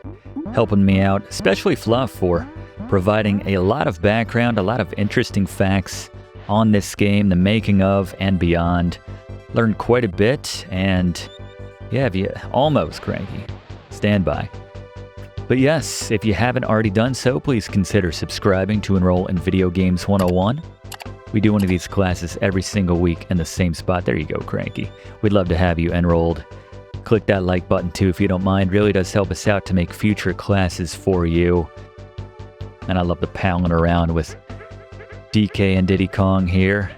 helping me out, especially Fluff for providing a lot of background, a lot of interesting facts on this game, the making of and beyond. Learned quite a bit, and yeah, if you almost cranky, stand by. But yes, if you haven't already done so, please consider subscribing to enroll in Video Games 101. We do one of these classes every single week in the same spot. There you go, Cranky. We'd love to have you enrolled. Click that like button too if you don't mind. Really does help us out to make future classes for you. And I love the palling around with DK and Diddy Kong here.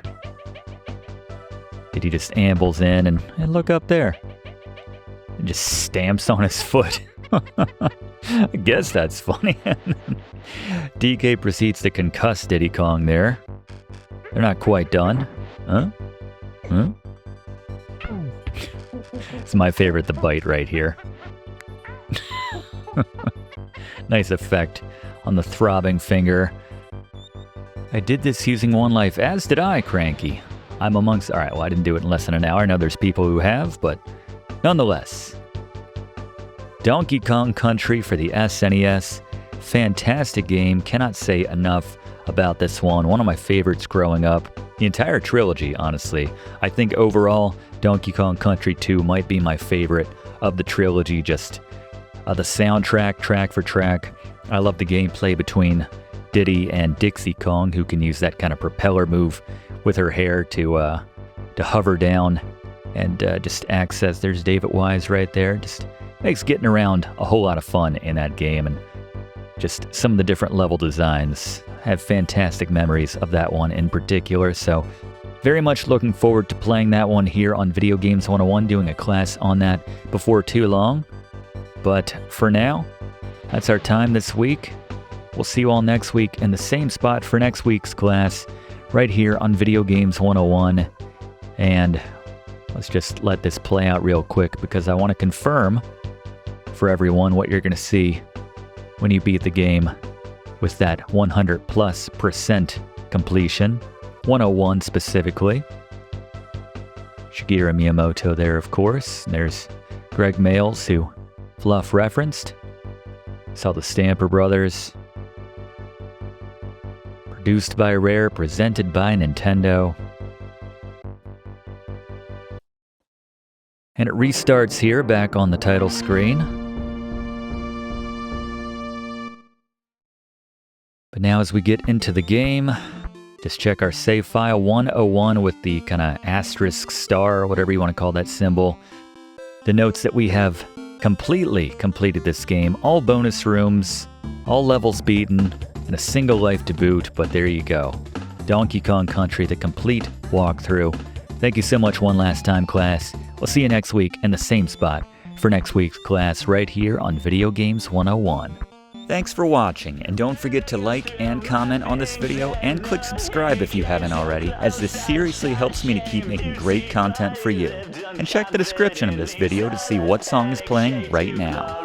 Diddy just ambles in and look up there. And just stamps on his foot. I guess that's funny. DK proceeds to concuss Diddy Kong there. They're not quite done. Huh? Huh? It's my favorite, the bite right here. Nice effect on the throbbing finger. I did this using one life, as did I, Cranky. I'm amongst... Alright, well, I didn't do it in less than an hour. I know there's people who have, but nonetheless. Donkey Kong Country for the SNES. Fantastic game. Cannot say enough about this one. One of my favorites growing up. The entire trilogy, honestly. I think overall, Donkey Kong Country 2 might be my favorite of the trilogy. Just the soundtrack, track for track. I love the gameplay between Diddy and Dixie Kong, who can use that kind of propeller move with her hair to hover down and just access. There's David Wise right there. Just makes getting around a whole lot of fun in that game. And just some of the different level designs. I have fantastic memories of that one in particular, so very much looking forward to playing that one here on Video Games 101, doing a class on that before too long. But for now, that's our time this week. We'll see you all next week in the same spot for next week's class, right here on Video Games 101. And let's just let this play out real quick, because I want to confirm for everyone what you're going to see when you beat the game with that 100+% completion, 101 specifically. Shigeru Miyamoto there, of course. There's Greg Mayles, who Fluff referenced. Saw the Stamper Brothers. Produced by Rare, presented by Nintendo. And it restarts here, back on the title screen. But now as we get into the game, just check our save file 101 with the kind of asterisk star, or whatever you want to call that symbol. Denotes that we have completely completed this game. All bonus rooms, all levels beaten, and a single life to boot, but there you go. Donkey Kong Country, the complete walkthrough. Thank you so much one last time, class. We'll see you next week in the same spot for next week's class right here on Video Games 101. Thanks for watching, and don't forget to like and comment on this video, and click subscribe if you haven't already, as this seriously helps me to keep making great content for you. And check the description of this video to see what song is playing right now.